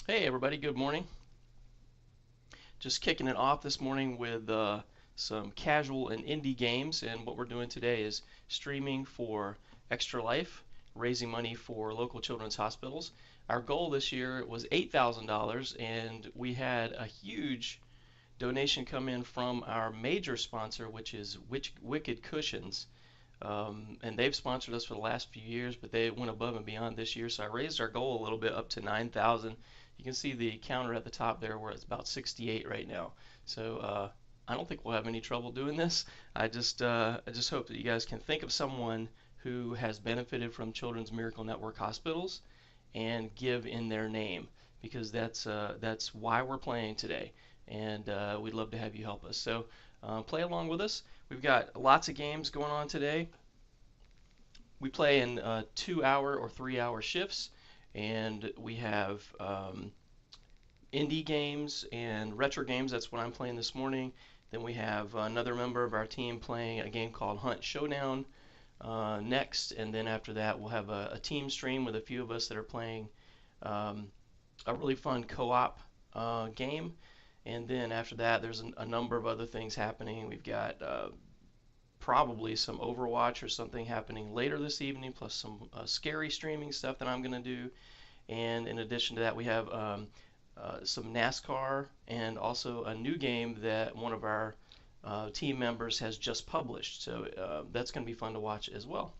Hey everybody, good morning. Just kicking it off this morning with some casual and indie games, and what we're doing today is streaming for ExtraLife, raising money for local children's hospitals. Our goal this year was $8,000, and we had a huge donation come in from our major sponsor, which is Wicked Cushions. And they've sponsored us for the last few years, but they went above and beyond this year, so I raised our goal a little bit up to 9,000. You can see the counter at the top there where it's about 68 right now. So I don't think we'll have any trouble doing this. I just hope that you guys can think of someone who has benefited from Children's Miracle Network hospitals and give in their name, because that's why we're playing today, and we'd love to have you help us. So play along with us. We've got lots of games going on today. We play in 2-hour or 3-hour shifts, and we have indie games and retro games. That's what I'm playing this morning. Then we have another member of our team playing a game called Hunt Showdown next, and then after that we'll have a team stream with a few of us that are playing a really fun co-op game. And then after that there's a number of other things happening. We've got probably some Overwatch or something happening later this evening, plus some scary streaming stuff that I'm going to do. And in addition to that, we have some NASCAR and also a new game that one of our team members has just published. So that's going to be fun to watch as well.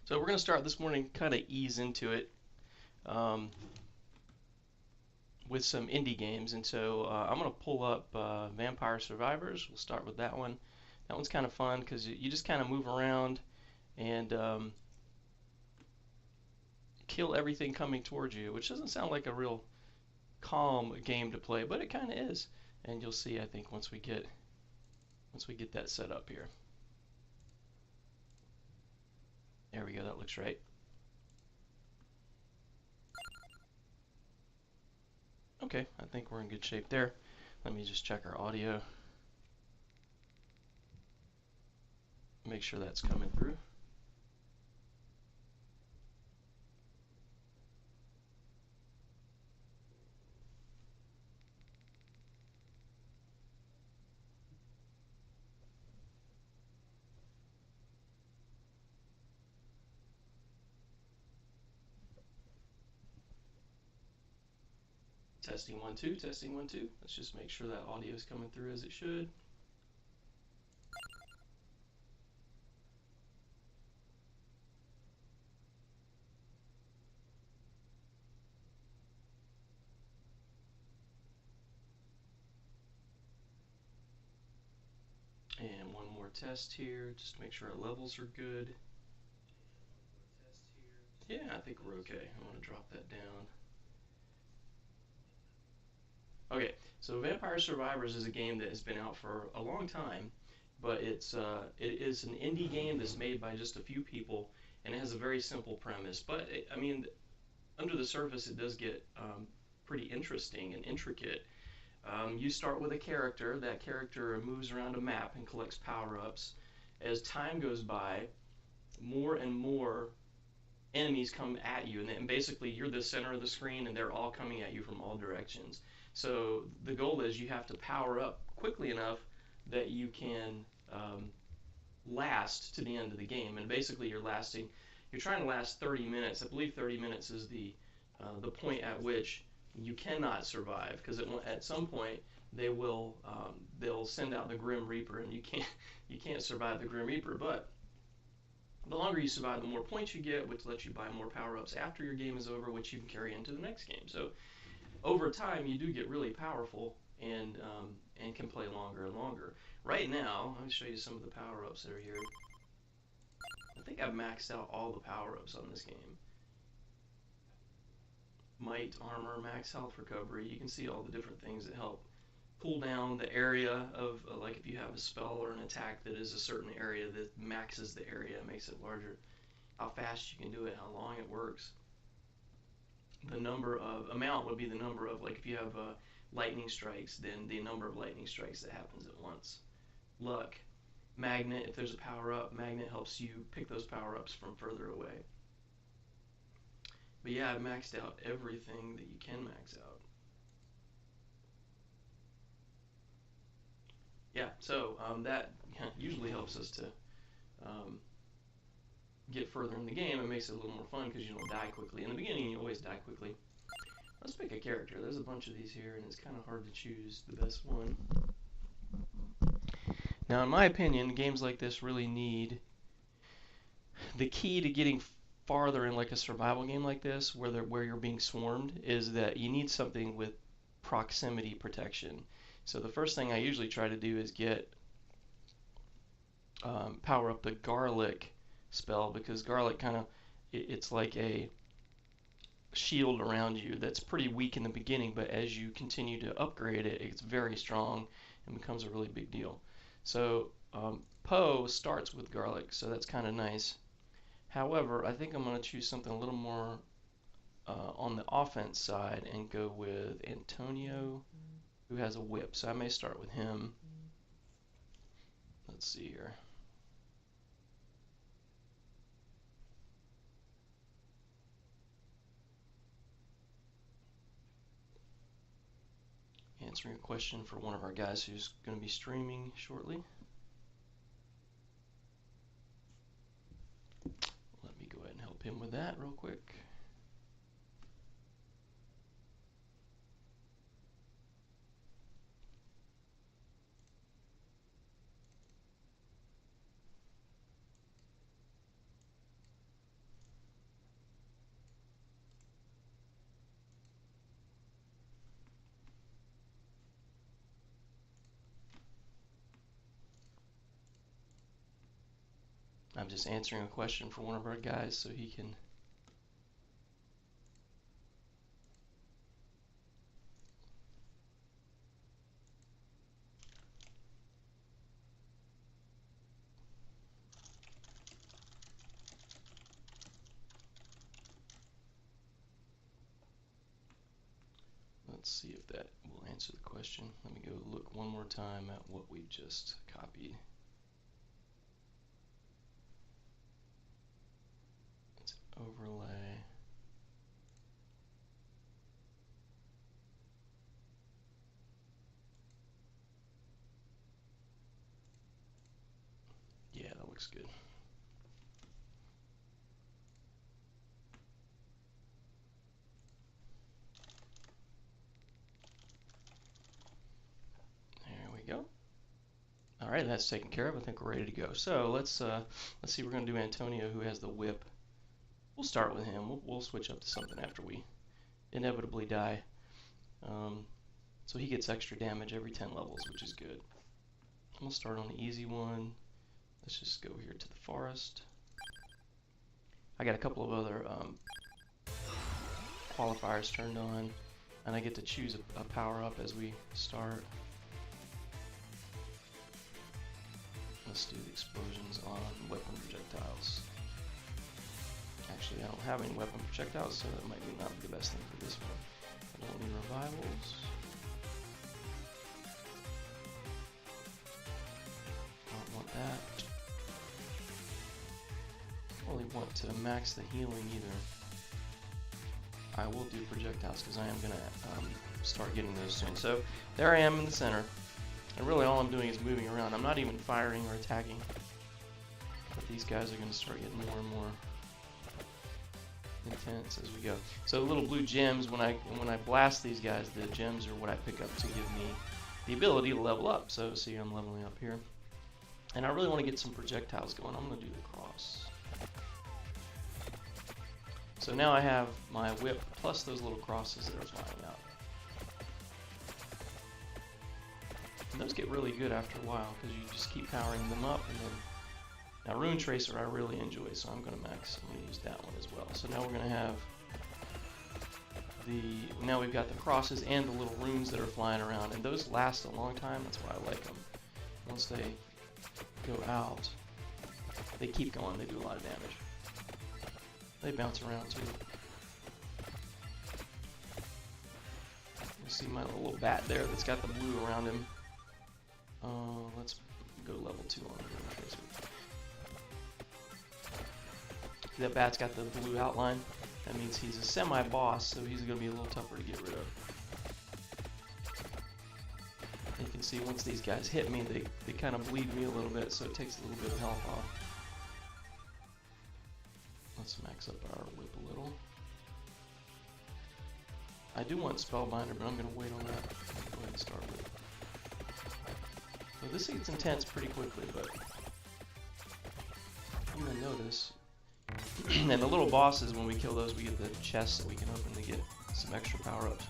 So we're going to start this morning, kind of ease into it with some indie games. And so I'm going to pull up Vampire Survivors. We'll start with that one. That one's kind of fun because you just kind of move around and kill everything coming towards you, which doesn't sound like a real calm game to play, but it kind of is. And you'll see, I think, once we get that set up here. There we go. That looks right. Okay, I think we're in good shape there. Let me just check our audio. Make sure that's coming through. Testing 1 2, testing 1 2. Let's just make sure that audio is coming through as it should. test here, just to make sure our levels are good. Yeah, I think we're okay. I'm going to drop that down. Okay, so Vampire Survivors is a game that has been out for a long time, but it is an indie game that's made by just a few people, and it has a very simple premise. But I mean, under the surface, it does get pretty interesting and intricate. You start with a character. That character moves around a map and collects power-ups. As time goes by, more and more enemies come at you, and then basically you're the center of the screen, and they're all coming at you from all directions. So the goal is you have to power up quickly enough that you can last to the end of the game. And basically you're trying to last 30 minutes. I believe 30 minutes is the point at which you cannot survive, because at some point they'll send out the Grim Reaper, and you can't survive the Grim Reaper. But the longer you survive, the more points you get, which lets you buy more power-ups after your game is over, which you can carry into the next game. So over time, you do get really powerful and can play longer and longer. Right now, let me show you some of the power-ups that are here. I think I've maxed out all the power-ups on this game. Might, armor, max health recovery. You can see all the different things that help pull down the area of, like if you have a spell or an attack that is a certain area that maxes the area, makes it larger. How fast you can do it, how long it works. The amount would be the number of, like if you have lightning strikes, then the number of lightning strikes that happens at once. Luck. Magnet, if there's a power-up, magnet helps you pick those power-ups from further away. But yeah, I've maxed out everything that you can max out. Yeah, so that usually helps us to get further in the game. It makes it a little more fun because you don't die quickly. In the beginning, you always die quickly. Let's pick a character. There's a bunch of these here, and it's kind of hard to choose the best one. Now, in my opinion, games like this really need the key to getting farther in like a survival game like this, where you're being swarmed, is that you need something with proximity protection. So the first thing I usually try to do is get power up the garlic spell, because garlic kind of it's like a shield around you that's pretty weak in the beginning, but as you continue to upgrade it, it's very strong and becomes a really big deal. So Poe starts with garlic, so that's kind of nice. However, I think I'm going to choose something a little more on the offense side and go with Antonio, who has a whip. So I may start with him. Let's see here. Answering a question for one of our guys who's going to be streaming shortly. Let me go ahead and help him with that real quick. I'm just answering a question for one of our guys so he can. Let's see if that will answer the question. Let me go look one more time at what we just copied. It's overlay. Yeah, that looks good. There we go. All right, that's taken care of. I think we're ready to go. So let's see. We're going to do Antonio, who has the whip. We'll start with him. We'll switch up to something after we inevitably die. So he gets extra damage every 10 levels, which is good. We'll start on the easy one. Let's just go here to the forest. I got a couple of other qualifiers turned on, and I get to choose a power-up as we start. Let's do the explosions on weapon projectiles. Actually, I don't have any weapon projectiles, so that might not be the best thing for this one. I don't need revivals. I don't want that. I don't really want to max the healing either. I will do projectiles because I am going to start getting those soon. So there I am in the center. And really all I'm doing is moving around. I'm not even firing or attacking. But these guys are going to start getting more and more intense as we go. So little blue gems, when I blast these guys, the gems are what I pick up to give me the ability to level up. So see, I'm leveling up here. And I really want to get some projectiles going. I'm going to do the cross. So now I have my whip plus those little crosses that are flying out. And those get really good after a while because you just keep powering them up. And then now Rune Tracer I really enjoy, so I'm going to use that one as well. So now we're going to have now we've got the crosses and the little runes that are flying around, and those last a long time. That's why I like them. Once they go out, they keep going. They do a lot of damage. They bounce around too. You see my little bat there that's got the blue around him. Let's go level 2 on him. See, that bat's got the blue outline. That means he's a semi-boss, so he's going to be a little tougher to get rid of. You can see once these guys hit me, they kind of bleed me a little bit, so it takes a little bit of health off. Let's max up our whip a little. I do want Spellbinder, but I'm going to wait on that. Go ahead and start with it. So this gets intense pretty quickly, but I'm going to notice. And the little bosses, when we kill those, we get the chests that we can open to get some extra power-ups.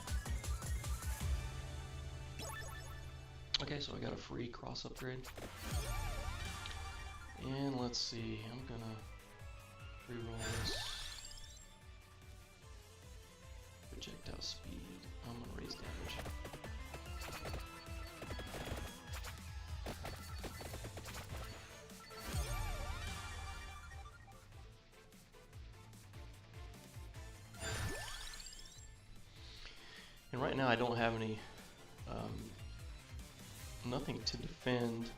Okay, so I got a free cross upgrade. And let's see, I'm going to reroll this. Projectile speed. I'm going to raise damage. And right now I don't have any, nothing to defend.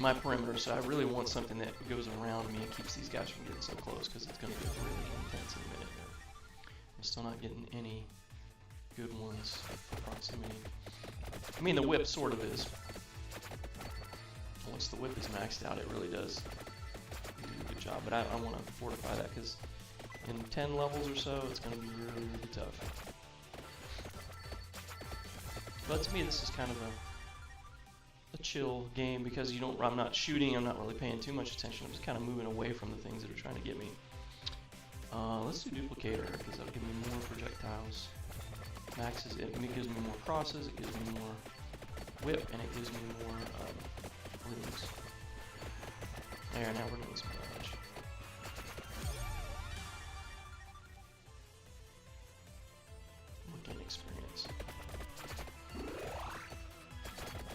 My perimeter, so I really want something that goes around me and keeps these guys from getting so close, because it's going to get really intense in a minute here. I'm still not getting any good ones for proximity. I mean, the whip sort of is. Once the whip is maxed out, it really does do a good job, but I want to fortify that, because in 10 levels or so, it's going to be really, really tough. But to me, this is kind of a chill game, because I'm not shooting, I'm not really paying too much attention. I'm just kind of moving away from the things that are trying to get me. Let's do Duplicator, because that'll give me more projectiles. Maxes it gives me more crosses, it gives me more whip, and it gives me more runes. There, now we're doing some damage. We're getting experience.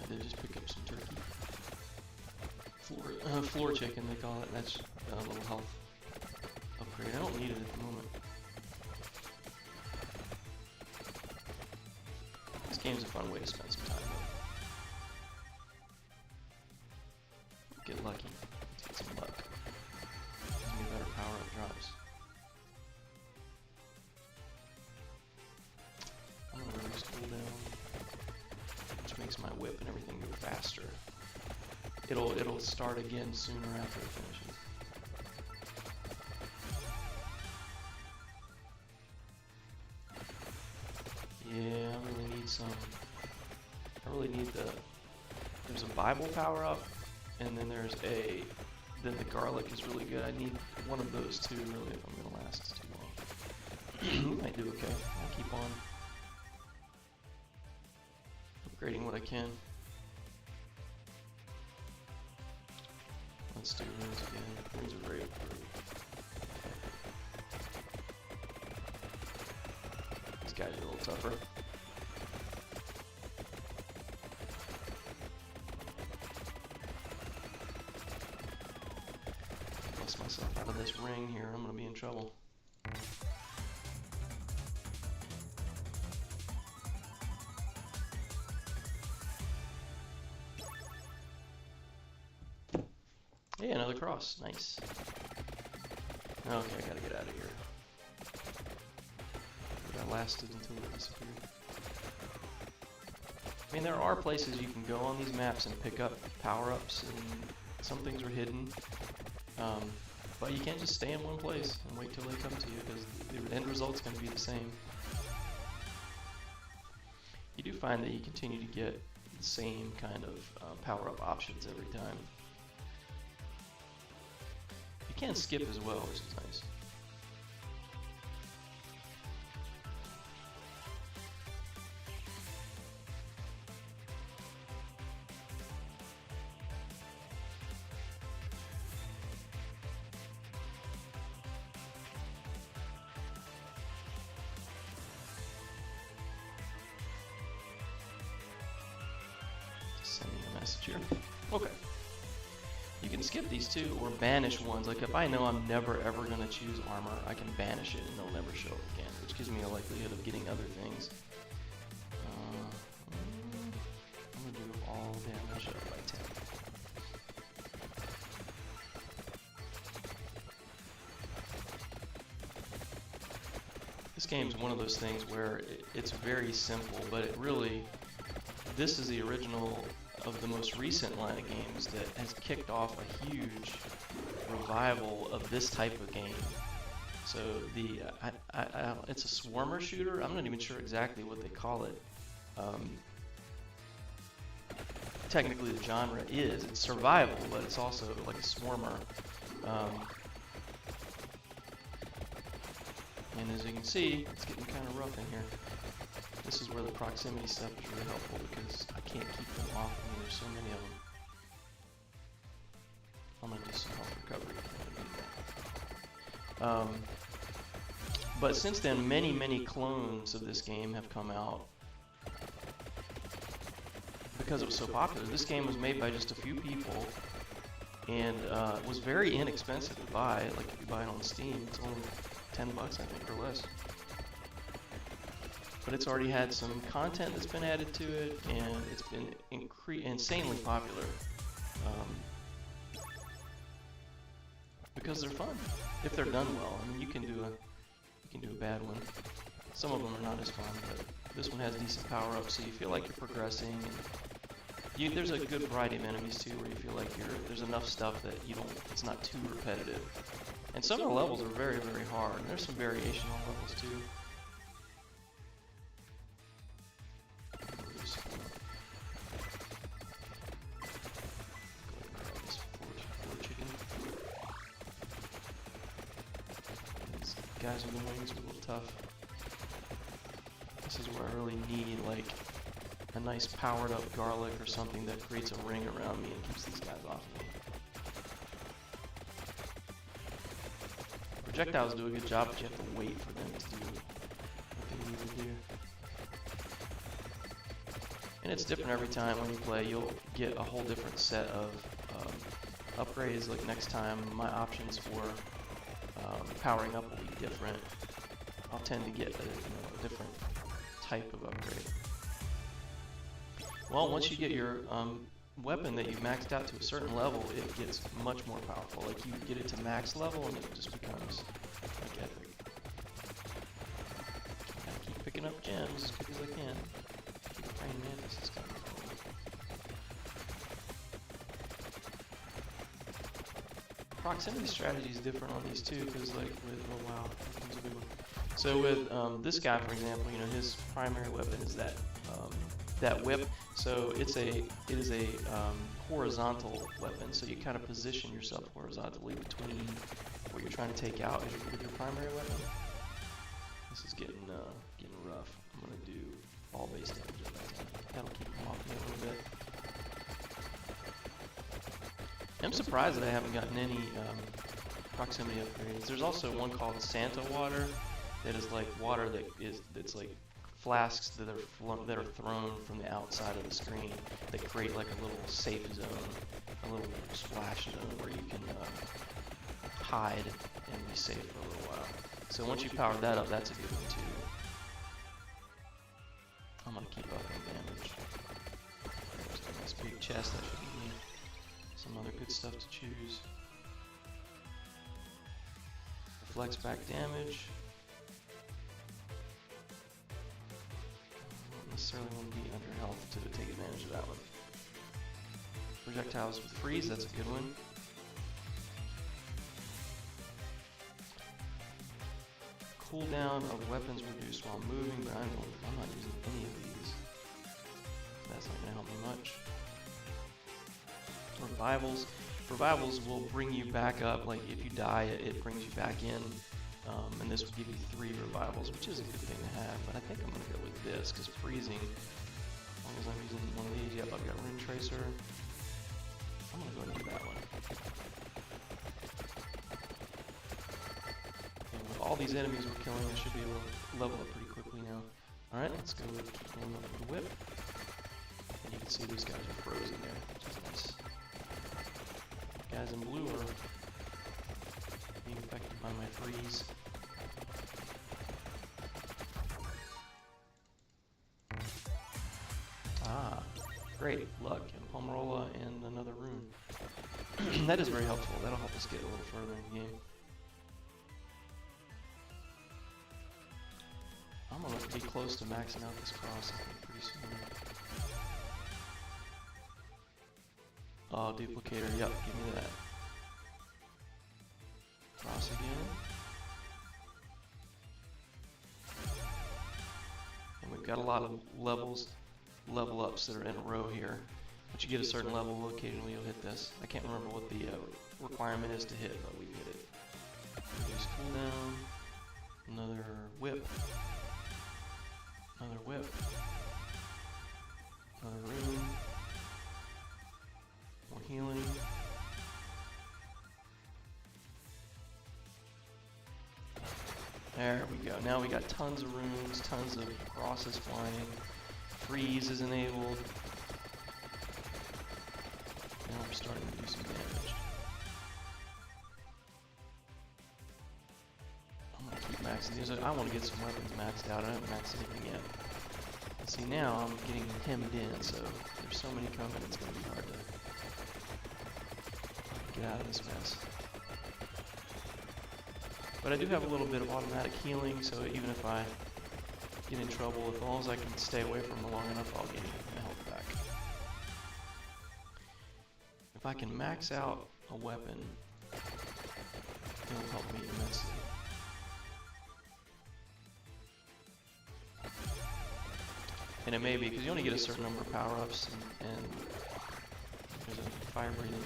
They just pick up some turkey. Floor chicken, they call it. That's a little health upgrade. I don't need it at the moment. This game's a fun way to spend some time though. Get lucky. Let's get some luck. Gives me better power-up drops. I'm gonna release cooldown, which makes my whip and everything go faster. It'll start again sooner after it finishes. Yeah, I really need some. I really need there's a Bible power up, and then then the garlic is really good. I need one of those two really if I'm gonna last too long. We might do okay. I'll keep on. upgrading what I can. Let's do runes again. Runes are very upgraded. These guys are a little tougher. Bust myself out of this ring here. I'm gonna be in trouble. Yeah, another cross. Nice. Okay, I gotta get out of here. That lasted until it disappeared. I mean, there are places you can go on these maps and pick up power-ups, and some things are hidden. But you can't just stay in one place and wait till they come to you, because the end result's going to be the same. You do find that you continue to get the same kind of power-up options every time. You can skip as well, which is nice. Sending a message here. Okay. You can skip these two or banish ones. Like if I know I'm never ever going to choose armor, I can banish it and they'll never show up again, which gives me a likelihood of getting other things. I'm going to do all damage up by 10. This game's one of those things where it's very simple, but it really, this is the original of the most recent line of games that has kicked off a huge revival of this type of game. So the it's a swarmer shooter. I'm not even sure exactly what they call it. Technically the genre is, it's survival, but it's also like a swarmer. And as you can see, it's getting kind of rough in here. This is where the proximity stuff is really helpful because I can't keep them off of me. There's so many of them. I'm going to do some health recovery. But since then, many clones of this game have come out because it was so popular. This game was made by just a few people and was very inexpensive to buy. Like if you buy it on Steam, it's only $10, I think, or less. But it's already had some content that's been added to it, and it's been insanely popular because they're fun if they're done well. I mean, you can do a bad one. Some of them are not as fun, but this one has decent power-ups, so you feel like you're progressing. And there's a good variety of enemies too, where you feel like there's enough stuff that it's not too repetitive. And some of the levels are very hard, and there's some variation on levels too. Guys with the wings are a little tough. This is where I really need like a nice powered up garlic or something that creates a ring around me and keeps these guys off of me. Projectiles do a good job, but you have to wait for them to do what they need to do. And it's different every time when you play. You'll get a whole different set of upgrades. Like next time, my options for powering up will be different. I'll tend to get a different type of upgrade. Well, once you get your weapon that you've maxed out to a certain level, it gets much more powerful. Like you get it to max level and it just becomes like epic. I keep picking up gems as quick as I can. Praying mantis is coming. Proximity strategy is different on these two because, like, with here's a big one. So with this guy, for example, his primary weapon is that whip. So it is a horizontal weapon. So you kind of position yourself horizontally between what you're trying to take out with your primary weapon. This is getting rough. I'm gonna do all base damage at that time. That'll keep them off me a little bit. I'm surprised that I haven't gotten any proximity upgrades. There's also one called Santa water that is like water that's like flasks that are thrown from the outside of the screen that create like a little safe zone, a little splash zone where you can hide and be safe for a little while. So once you power that up, that's a good one too. I'm gonna keep upping damage. There's a nice big chest. That should give me some other good stuff to choose. Reflects back damage. Don't necessarily want to be under health to take advantage of that one. Projectiles with freeze, that's a good one. Cooldown of weapons reduced while moving, but I'm not using any of these. That's not going to help me much. Revivals will bring you back up. Like if you die, it brings you back in. And this will give you 3 revivals, which is a good thing to have. But I think I'm going to go with this, because freezing, as long as I'm using one of these, yep, I've got Rune Tracer. I'm going to go ahead and do that one. And with all these enemies we're killing, I should be able to level up pretty quickly now. Alright, let's go with going up with the whip. And you can see these guys are frozen there, which is nice. Guys in blue are being affected by my freeze. Ah, great. Luck and Pomerola and another rune. That is very helpful. That'll help us get a little further in the game. I'm going to be close to maxing out this cross, I think, pretty soon. Oh, duplicator. Yep, give me that. Cross again. And we've got a lot of level ups that are in a row here. Once you get a certain level, occasionally you'll hit this. I can't remember what the requirement is to hit, but we hit it. Reduce cooldown. Another whip. Another whip. Another rune. More healing. There we go. Now we got tons of runes, tons of crosses flying. Freeze is enabled. Now we're starting to do some damage. I'm going to keep maxing these. I want to get some weapons maxed out. I haven't maxed anything yet. And see, now I'm getting hemmed in, so there's so many coming, it's going to be hard to get out of this mess. But I do have a little bit of automatic healing, so even if I get in trouble, as long as I can stay away from them long enough, I'll get my health back. If I can max out a weapon, it'll help me immensely. And it may be, because you only get a certain number of power-ups, and there's a fire breathing.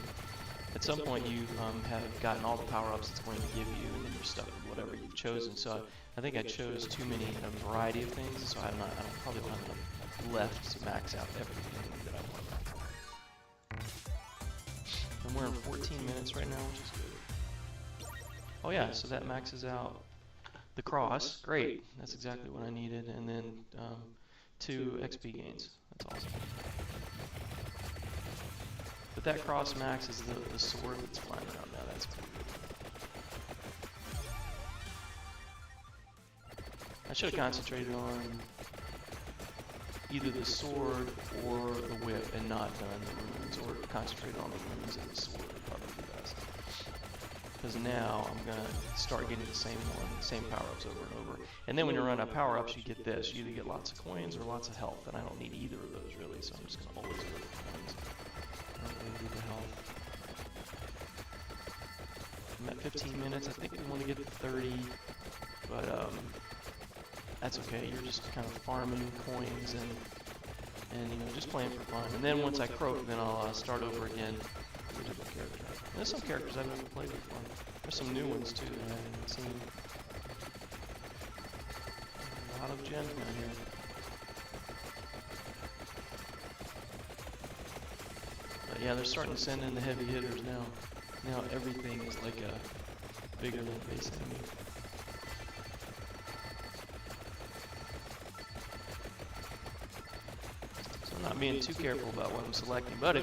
At some point you have gotten all the power-ups it's going to give you, and then you're stuck with whatever you've chosen. So I think I chose too many, a variety of things, so I probably don't have enough left to max out everything that I want to max out. And we're in 14 minutes right now, which is good. Oh yeah, so that maxes out the cross. Great, that's exactly what I needed. And then 2 XP gains. That's awesome. But that cross max is the sword that's flying around now. That's pretty good. I should have concentrated on either the sword or the whip and not done the runes, or concentrated on the runes and the sword would probably be best. Because now I'm going to start getting the same power-ups over and over. And then when you run out of power-ups, you get this. You either get lots of coins or lots of health, and I don't need either of those really, so I'm just going to always go with coins. I don't really need the health. I'm at 15 minutes. I think we want to get to 30, but that's okay. You're just kind of farming coins and you know, just playing for fun. And then once I croak, then I'll start over again with a different character. And there's some characters I've never played before. There's some new ones too that I haven't seen. A lot of gems down here. But yeah, they're starting to send in the heavy hitters now. Now everything is like a bigger than base enemy. So I'm not being too careful about what I'm selecting, but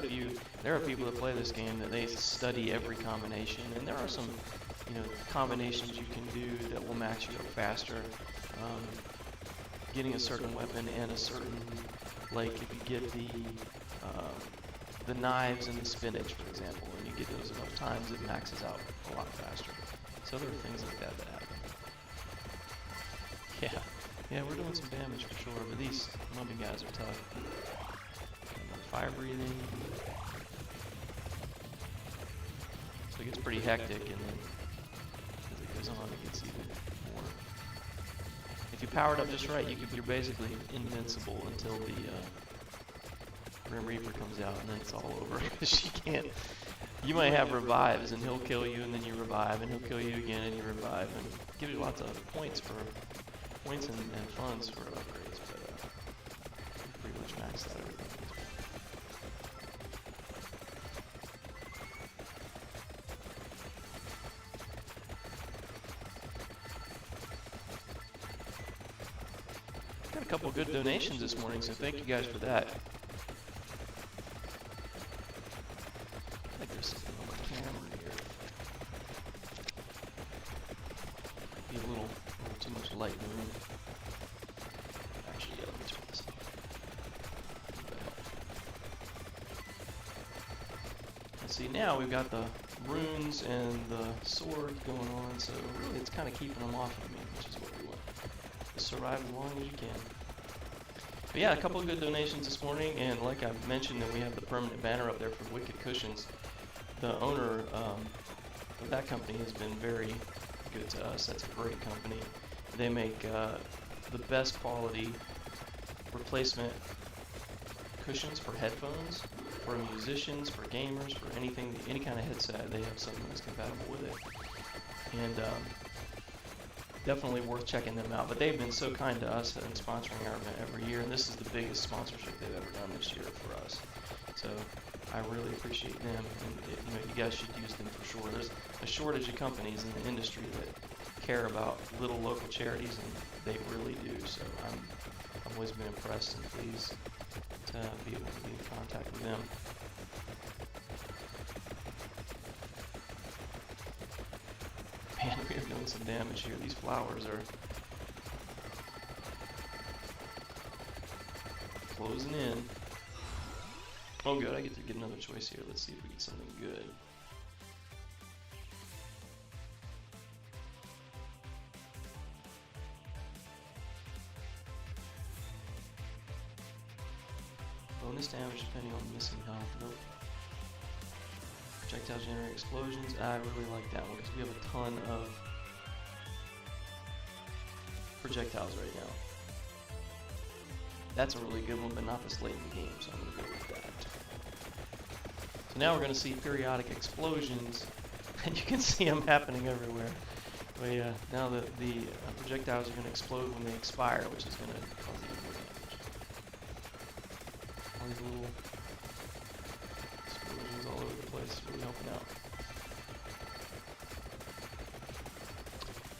there are people that play this game that they study every combination, and there are some, combinations you can do that will max you up faster. Getting a certain weapon and a certain, like if you get the knives and the spinach, for example, and you get those enough times, it maxes out a lot faster. So there are things like that that happen. Yeah, we're doing some damage for sure, but these mumming guys are tough. Fire breathing. So it gets pretty hectic, and then as it goes on, it gets even more. If you power it up just right, you're basically invincible until the Grim Reaper comes out, and then it's all over. She can't. You might have revives, and he'll kill you, and then you revive, and he'll kill you again, and you revive, and give you lots of points and funds for upgrades. But you pretty much maxed out everything. Got a couple of good donations this morning, so thank you guys for that. I think there's something on my camera here. Be a little too much light in the room. Actually, yeah, let me turn this off. And see, now we've got the runes and the sword going on, so really it's kind of keeping them off of me, which is what we want. Survive as long as you can. But yeah, a couple of good donations this morning, and like I mentioned, that we have the permanent banner up there for Wicked Cushions. The owner of that company has been very good to us. That's a great company. They make the best quality replacement cushions for headphones, for musicians, for gamers, for anything, any kind of headset. They have something that's compatible with it. And definitely worth checking them out. But they've been so kind to us and sponsoring our event every year, and this is the biggest sponsorship they've ever done this year for us. So I really appreciate them, and you guys should use them for sure. There's a shortage of companies in the industry that care about little local charities, and they really do. So I've always been impressed and pleased to be able to be in contact with them. Man, we are doing some damage here. These flowers are closing in. Oh good, I get to get another choice here. Let's see if we get something good. Bonus damage depending on missing health. Nope. Projectiles generate explosions. I really like that one because we have a ton of projectiles right now. That's a really good one, but not this late in the game, so I'm going to go with that. So now we're going to see periodic explosions, and you can see them happening everywhere. But yeah, now the projectiles are going to explode when they expire, which is going to cause even more damage. All these little explosions all over the place, really helping out.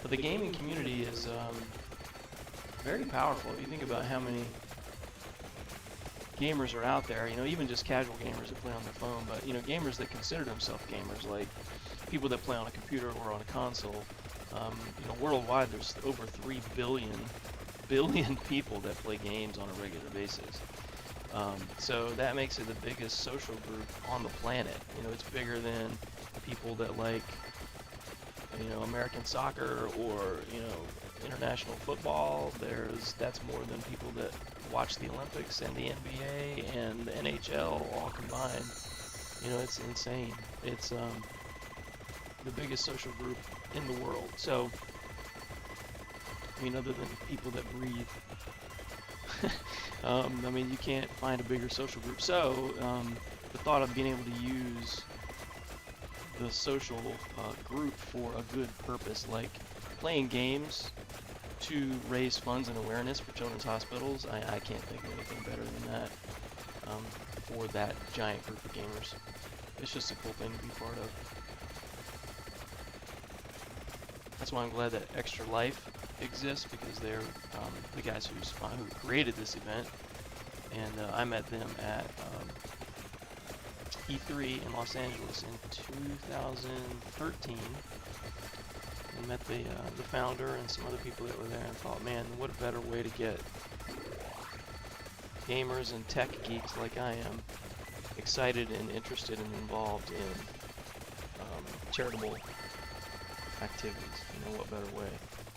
But the gaming community is very powerful. If you think about how many gamers are out there, even just casual gamers that play on their phone, but gamers that consider themselves gamers, like people that play on a computer or on a console. Worldwide there's over 3 billion people that play games on a regular basis. So that makes it the biggest social group on the planet. It's bigger than people that like American soccer or international football. That's more than people that watch the Olympics and the NBA and the NHL all combined. It's insane. It's the biggest social group in the world. So, other than people that breathe, you can't find a bigger social group. So, the thought of being able to use the social group for a good purpose, like playing games to raise funds and awareness for children's hospitals, I can't think of anything better than that. for that giant group of gamers. It's just a cool thing to be part of. That's why I'm glad that ExtraLife exists, because they're the guys who created this event, and I met them at E3 in Los Angeles in 2013. I met the founder and some other people that were there, and thought, man, what a better way to get gamers and tech geeks like I am excited and interested and involved in charitable activities. You know, what better way?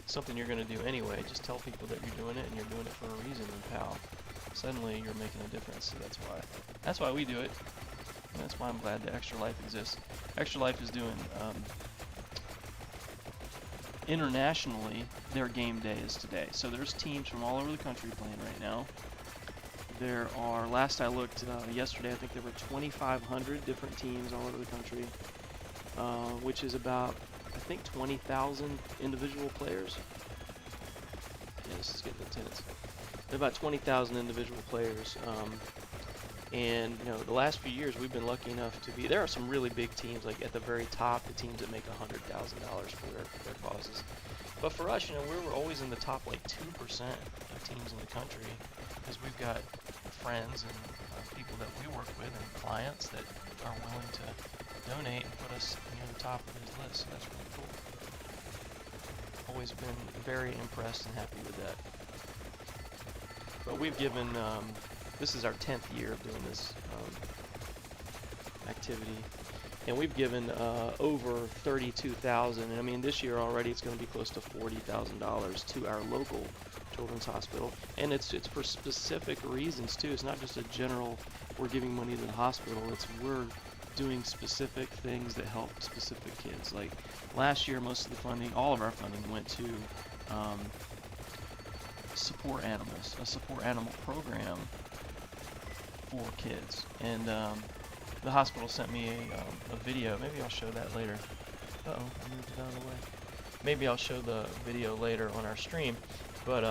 Something you're going to do anyway. Just tell people that you're doing it, and you're doing it for a reason, and pow, suddenly you're making a difference. So that's why we do it. And that's why I'm glad that ExtraLife exists. ExtraLife is doing internationally, their game day is today. So there's teams from all over the country playing right now. There are, last I looked yesterday, I think there were 2,500 different teams all over the country, which is about, I think, 20,000 individual players. Yeah, this is getting intense. There are about 20,000 individual players. And you know, the last few years we've been lucky enough to be, there are some really big teams, like at the very top, the teams that make $100,000 for their causes. But for us, you know, we were always in the top like 2% of teams in the country, because we've got friends and people that we work with and clients that are willing to donate and put us near the top of his list. So that's really cool. Always been very impressed and happy with that. But we've given, this is our 10th year of doing this activity, and we've given over $32,000, and I mean this year already it's going to be close to $40,000 to our local children's hospital, and it's for specific reasons too. It's not just a general, we're giving money to the hospital. It's we're doing specific things that help specific kids. Like last year, most of the funding, all of our funding went to support animals, a support animal program for kids. And the hospital sent me a video. Maybe I'll show that later. Uh-oh, I moved it out of the way. Maybe I'll show the video later on our stream. But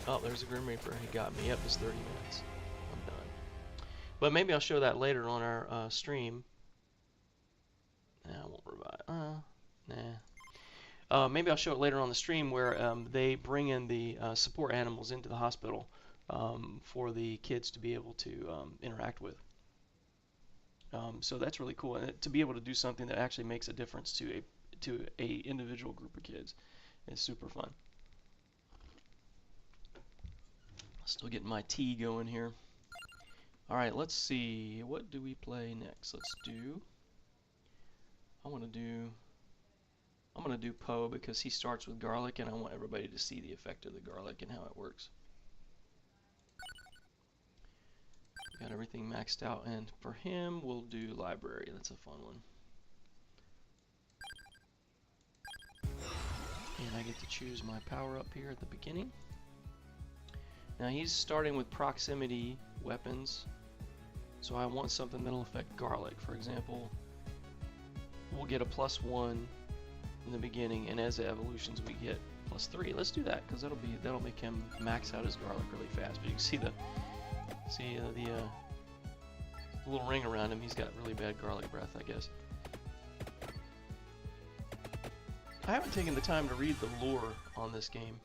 oh, there's a Grim Reaper. He got me. Yep, it's 30 minutes. I'm done. But maybe I'll show that later on our stream. Nah, I won't revive. Nah. Maybe I'll show it later on the stream, where they bring in the support animals into the hospital for the kids to be able to interact with. So that's really cool, and to be able to do something that actually makes a difference to a individual group of kids is super fun. Still getting my tea going here. All right, let's see. What do we play next? Let's do. I'm gonna do Poe, because he starts with garlic, and I want everybody to see the effect of the garlic and how it works. Got everything maxed out, and for him we'll do library. That's a fun one. And I get to choose my power up here at the beginning. Now he's starting with proximity weapons, so I want something that'll affect garlic. For example, we'll get a +1 in the beginning, and as the evolutions we get +3. Let's do that, because that'll make him max out his garlic really fast. But you can see the little ring around him. He's got really bad garlic breath, I guess. I haven't taken the time to read the lore on this game.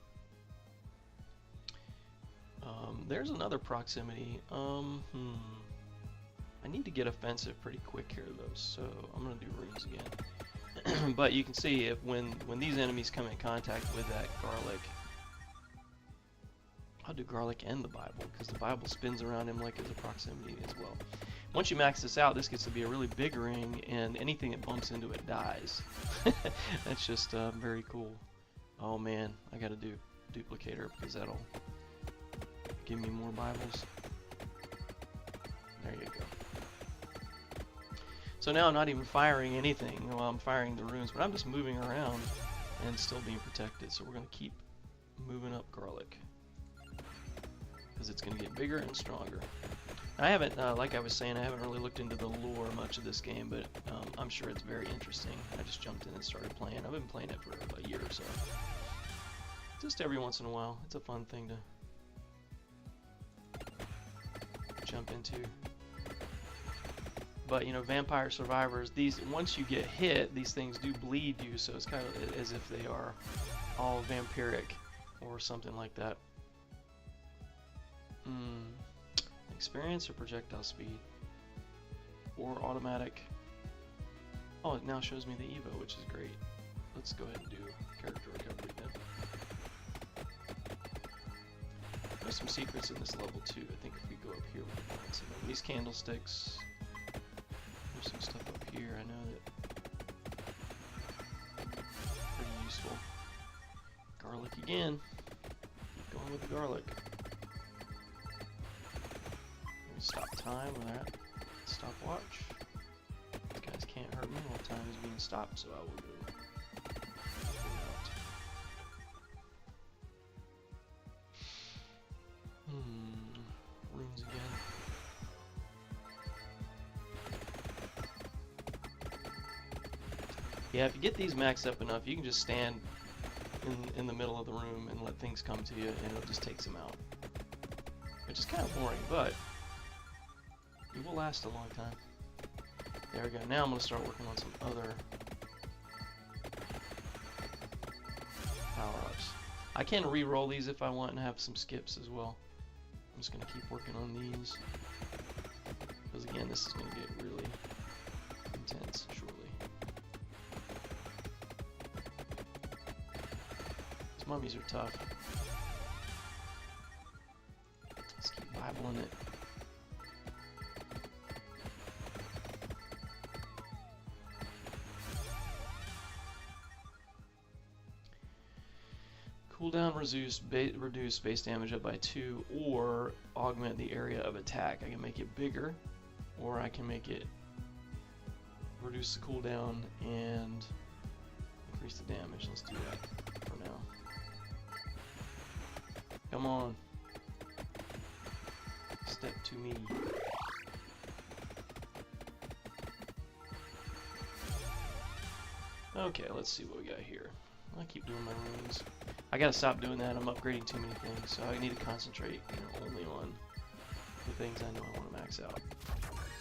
There's another proximity. I need to get offensive pretty quick here though, so I'm gonna do runes again. But you can see if when these enemies come in contact with that garlic, I'll do garlic and the Bible, because the Bible spins around him like it's a proximity as well. Once you max this out, this gets to be a really big ring, and anything that bumps into it dies. That's just very cool. Oh man, I gotta do duplicator, because that'll give me more Bibles. There you go. So now I'm not even firing anything while I'm firing the runes, but I'm just moving around and still being protected. So we're going to keep moving up garlic, because it's going to get bigger and stronger. I haven't, like I was saying, I haven't really looked into the lore much of this game, but I'm sure it's very interesting. I just jumped in and started playing. I've been playing it for a year or so. Just every once in a while. It's a fun thing jump into. But you know, vampire survivors, these once you get hit, these things do bleed you, so it's kind of as if they are all vampiric or something like that. Experience or projectile speed or automatic. Oh, it now shows me the Evo, which is great. Let's go ahead and do character recovery then. There's some secrets in this level too. I think if we go up here, we can find some of these candlesticks. There's some stuff up here. I know that pretty useful. Garlic again. Keep going with the garlic. Stop time with that stopwatch. These guys can't hurt me while time is being stopped, so I will go out. Runes again. Yeah, if you get these maxed up enough, you can just stand in the middle of the room and let things come to you, and it just takes them out. Which is kind of boring, but it will last a long time. There we go. Now I'm going to start working on some other power-ups. I can re-roll these if I want and have some skips as well. I'm just going to keep working on these. Because again, this is going to get really intense shortly. These mummies are tough. Let's keep Bibling it. Cooldown reduce base damage up by 2, or augment the area of attack. I can make it bigger, or I can make it reduce the cooldown and increase the damage. Let's do that for now. Come on. Step to me. Okay, let's see what we got here. I keep doing my runes. I gotta stop doing that. I'm upgrading too many things, so I need to concentrate, only on the things I know I want to max out.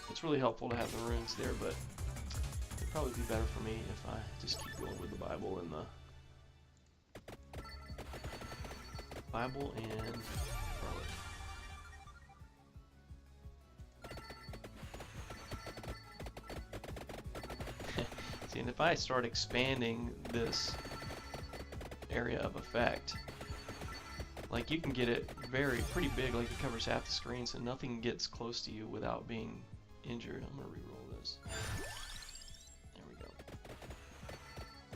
It's really helpful to have the runes there, but it'd probably be better for me if I just keep going with the Bible and garlic. See, and if I start expanding this area of effect, like you can get it pretty big, like it covers half the screen, so nothing gets close to you without being injured. I'm gonna re-roll this. There we go.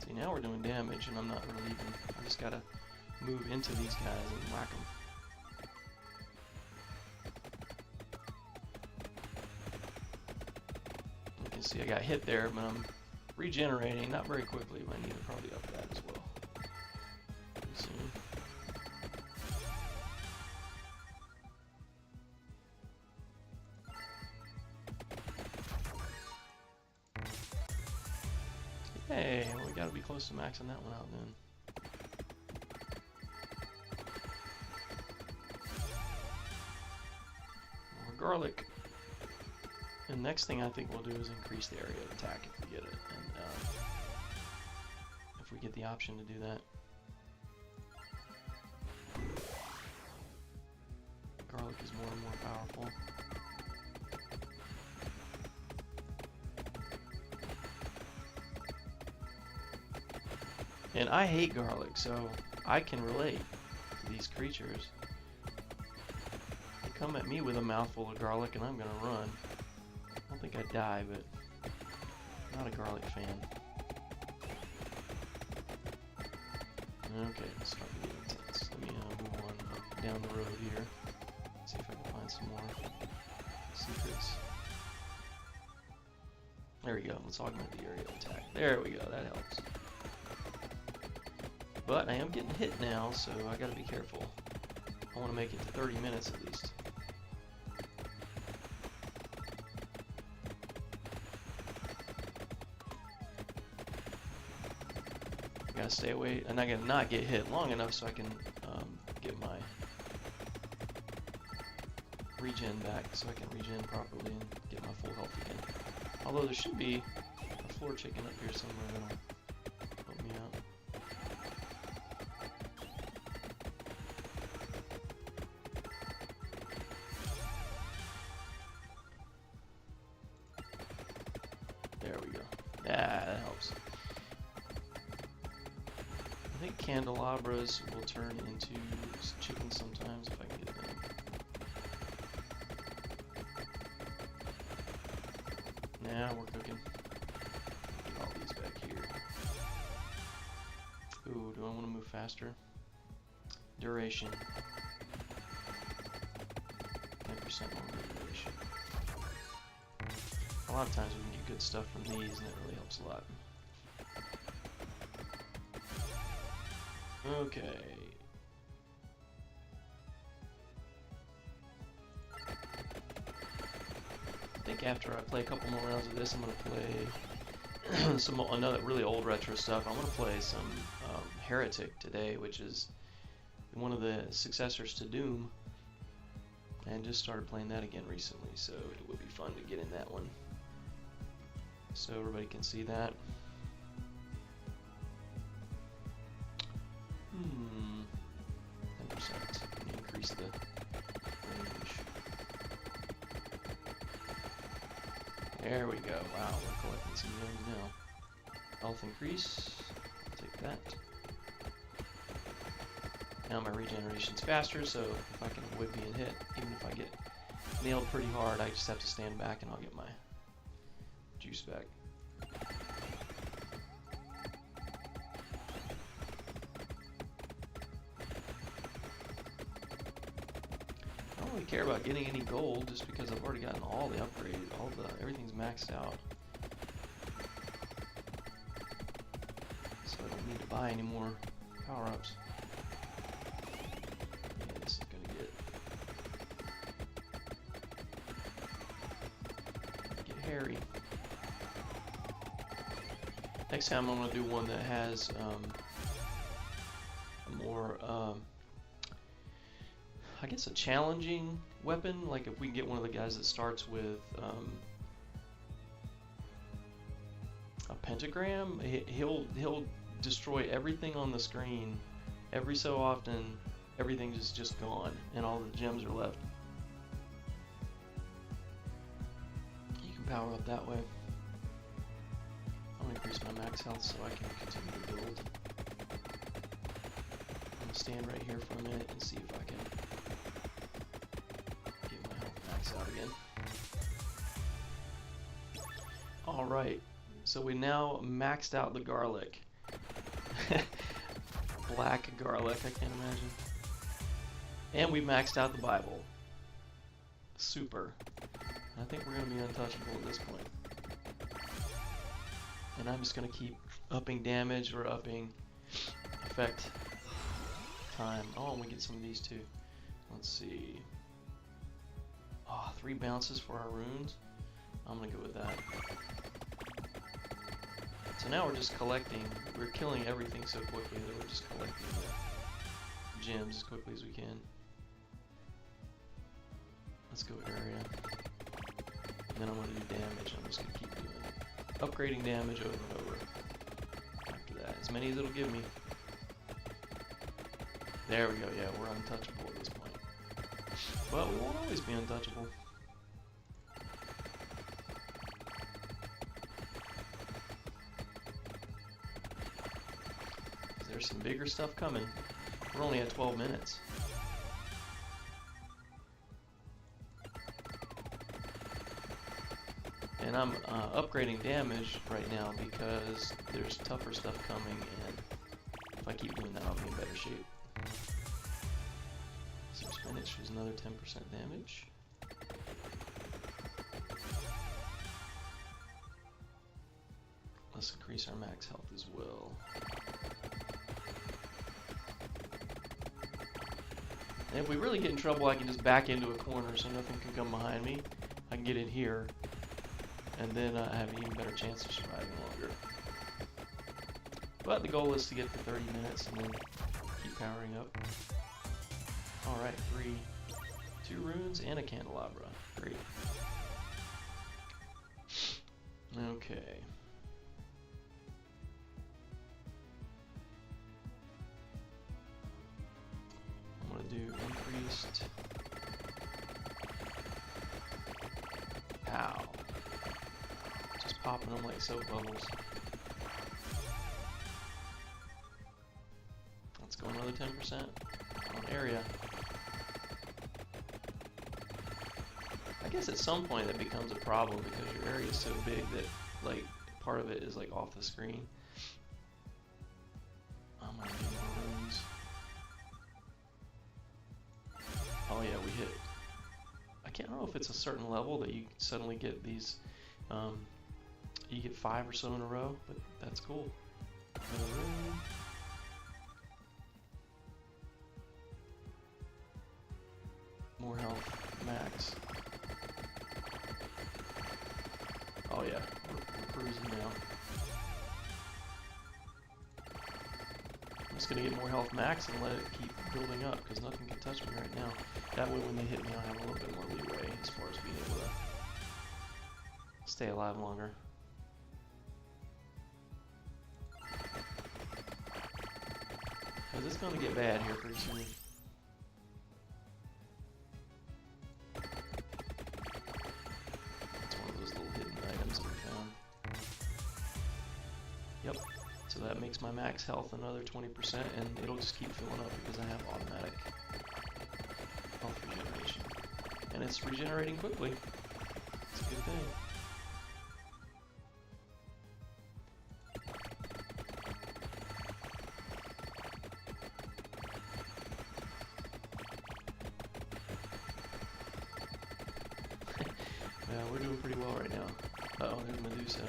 See, now we're doing damage and I'm not really even, I just gotta move into these guys and whack them. You can see I got hit there, but I'm regenerating, not very quickly, but I need to probably up that as well. Hey, well, we gotta be close to maxing that one out then. More garlic. And next thing I think we'll do is increase the area of attack if we get it, and if we get the option to do that. Garlic is more and more powerful. And I hate garlic, so I can relate to these creatures. They come at me with a mouthful of garlic and I'm gonna run. I don't think I'd die, but I'm not a garlic fan. Okay, let's start to get intense. Let me move on down the road here. See if I can find some more secrets. There we go. Let's augment the area of attack. There we go. That helps. But I am getting hit now, so I gotta be careful. I want to make it to 30 minutes at least. I gotta stay away, and I gotta not get hit long enough so I can get my regen back so I can regen properly and get my full health again. Although there should be a floor chicken up here somewhere that'll help me out. There we go. Yeah, that helps. I think candelabras will turn into chickens sometimes if I can get them. Nah, we're cooking. Get all these back here. Ooh, do I want to move faster? Duration. 10% longer duration. A lot of times we can get good stuff from these, and that really helps a lot. Okay. I think after I play a couple more rounds of this, I'm gonna play another really old retro stuff. I'm gonna play some Heretic today, which is one of the successors to Doom, and just started playing that again recently, so it would be fun to get in that one, so everybody can see that. 10%. Increase the range. There we go. Wow, we're collecting some gems now. Health increase. Take that. Now my regeneration's faster, so if I can avoid being hit, even if I get nailed pretty hard, I just have to stand back and I'll get my juice back. I don't really care about getting any gold just because I've already gotten all the upgrades, everything's maxed out. So I don't need to buy any more power-ups. Yeah, this is gonna get hairy. Next time I'm gonna do one that has a more I guess a challenging weapon. Like if we can get one of the guys that starts with a pentagram, he'll destroy everything on the screen. Every so often, everything is just gone, and all the gems are left. You can power up that way. I'm gonna increase my max health so I can continue to build. I'm gonna stand right here for a minute and see if I can get my health max out again. Alright, so we now maxed out the garlic. Black garlic, I can't imagine. And we maxed out the Bible. Super. I think we're going to be untouchable at this point. And I'm just going to keep upping damage or upping effect time. Oh, and we get some of these too. Let's see. Oh, 3 bounces for our runes. I'm going to go with that. So now we're just collecting. We're killing everything so quickly that we're just collecting the gems as quickly as we can. Let's go area. And then I'm going to do damage. I'm just going to keep doing it. Upgrading damage over and over. After that. As many as it'll give me. There we go. Yeah, we're untouchable at this point. But we won't always be untouchable. There's some bigger stuff coming. We're only at 12 minutes. And I'm upgrading damage right now because there's tougher stuff coming, and if I keep doing that, I'll be in better shape. Some spinach is another 10% damage. Let's increase our max health as well. And if we really get in trouble, I can just back into a corner so nothing can come behind me. I can get in here, and then I have an even better chance of surviving longer. But the goal is to get to 30 minutes and then keep powering up. Alright, 3, 2 runes and a candelabra. Great. Okay. I'm going to do increased pow. Just popping them like soap bubbles. Let's go another 10% on area. I guess at some point that becomes a problem because your area is so big that like part of it is like off the screen. I'm gonna do more runes. Oh yeah, we hit. I can't know if it's a certain level that you suddenly get these. You get 5 or so in a row, but that's cool. Another rune. More health, max. Oh yeah, we're cruising now. I'm just gonna get more health max and let it keep building up because nothing can touch me right now. That way when they hit me I'll have a little bit more leeway as far as being able to stay alive longer. Because it's gonna get bad here pretty soon. Yep, so that makes my max health another 20%, and it'll just keep filling up because I have automatic health regeneration. And it's regenerating quickly. It's a good thing. Yeah, we're doing pretty well right now. Uh-oh, there's Medusa.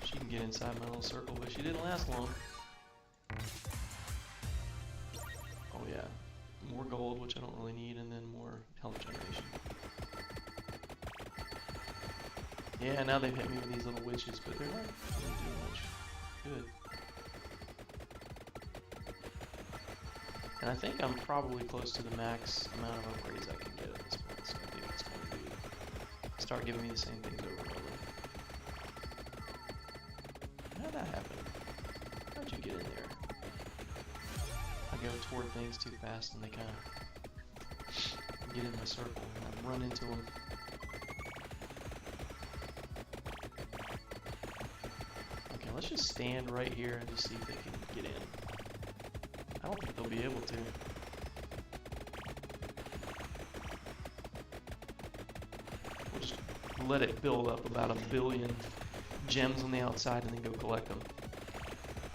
She can get inside my little circle, but she didn't last long. Oh yeah, more gold, which I don't really need, and then more health generation. Yeah, now they've hit me with these little witches, but they're not really doing much good. And I think I'm probably close to the max amount of upgrades I can get at this point, so I think it's going to be start giving me the same things over and over. How'd that happen? How'd you get in there? I go toward things too fast and they kind of get in my circle and I run into them. Okay, let's just stand right here and just see if they can get in. I don't think they'll be able to. We'll just let it build up about 1 billion gems on the outside and then go collect them.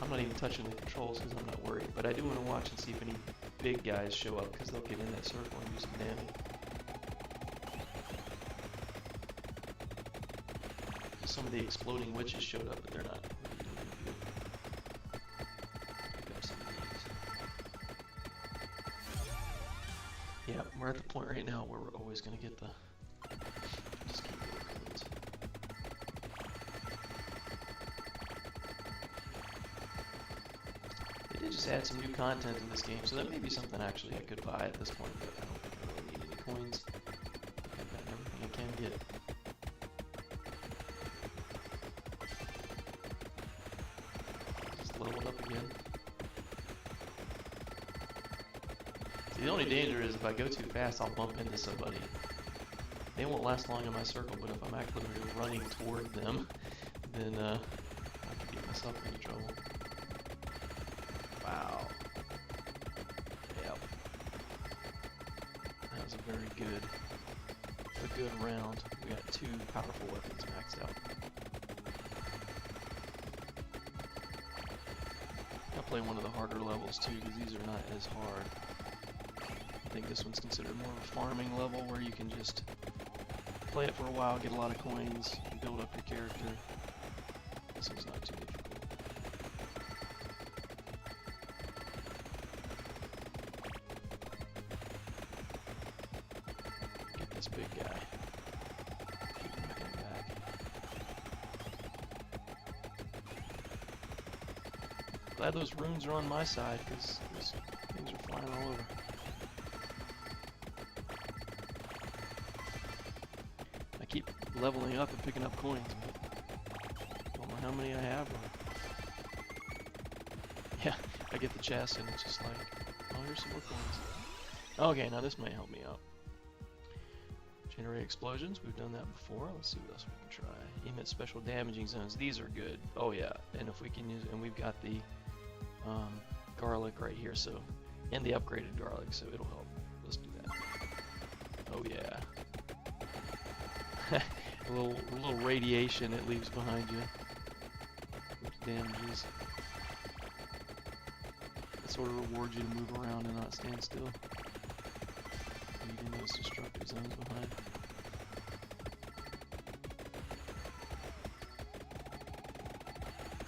I'm not even touching the controls because I'm not worried, but I do want to watch and see if any big guys show up because they'll get in that circle and do some damage. Some of the exploding witches showed up, but they're not really doing any good. Pick up some of these. Yeah, we're at the point right now where we're always going to get the... Just keep getting coins. They did just add some new content to this game, so that may be something actually I could buy at this point, but I don't think I really need any coins. I've got everything I can get. Just leveled up again. See, the only danger is if I go too fast, I'll bump into somebody. They won't last long in my circle, but if I'm actually running toward them, then I could get myself into trouble. Wow. Yep. That was a very good round. We got 2 powerful weapons maxed out. I'll play one of the harder levels too, because these are not as hard. I think this one's considered more of a farming level where you can just play it for a while, get a lot of coins, and build up your character. This one's not too difficult. Get this big guy. Keep knocking it back. Glad those runes are on my side, because these things are flying all over. keep leveling up and picking up coins, but don't know how many I have. Or... Yeah, I get the chest and it's just like, oh, here's some more coins. Okay, now this might help me out. Generate explosions, we've done that before. Let's see what else we can try. Emit special damaging zones, these are good. Oh yeah, and if we can use, and we've got the garlic right here, so, and the upgraded garlic, so it'll help. Let's do that. Oh yeah. a little radiation it leaves behind you. Which damages. It sort of rewards you to move around and not stand still. Leaving those destructive zones behind.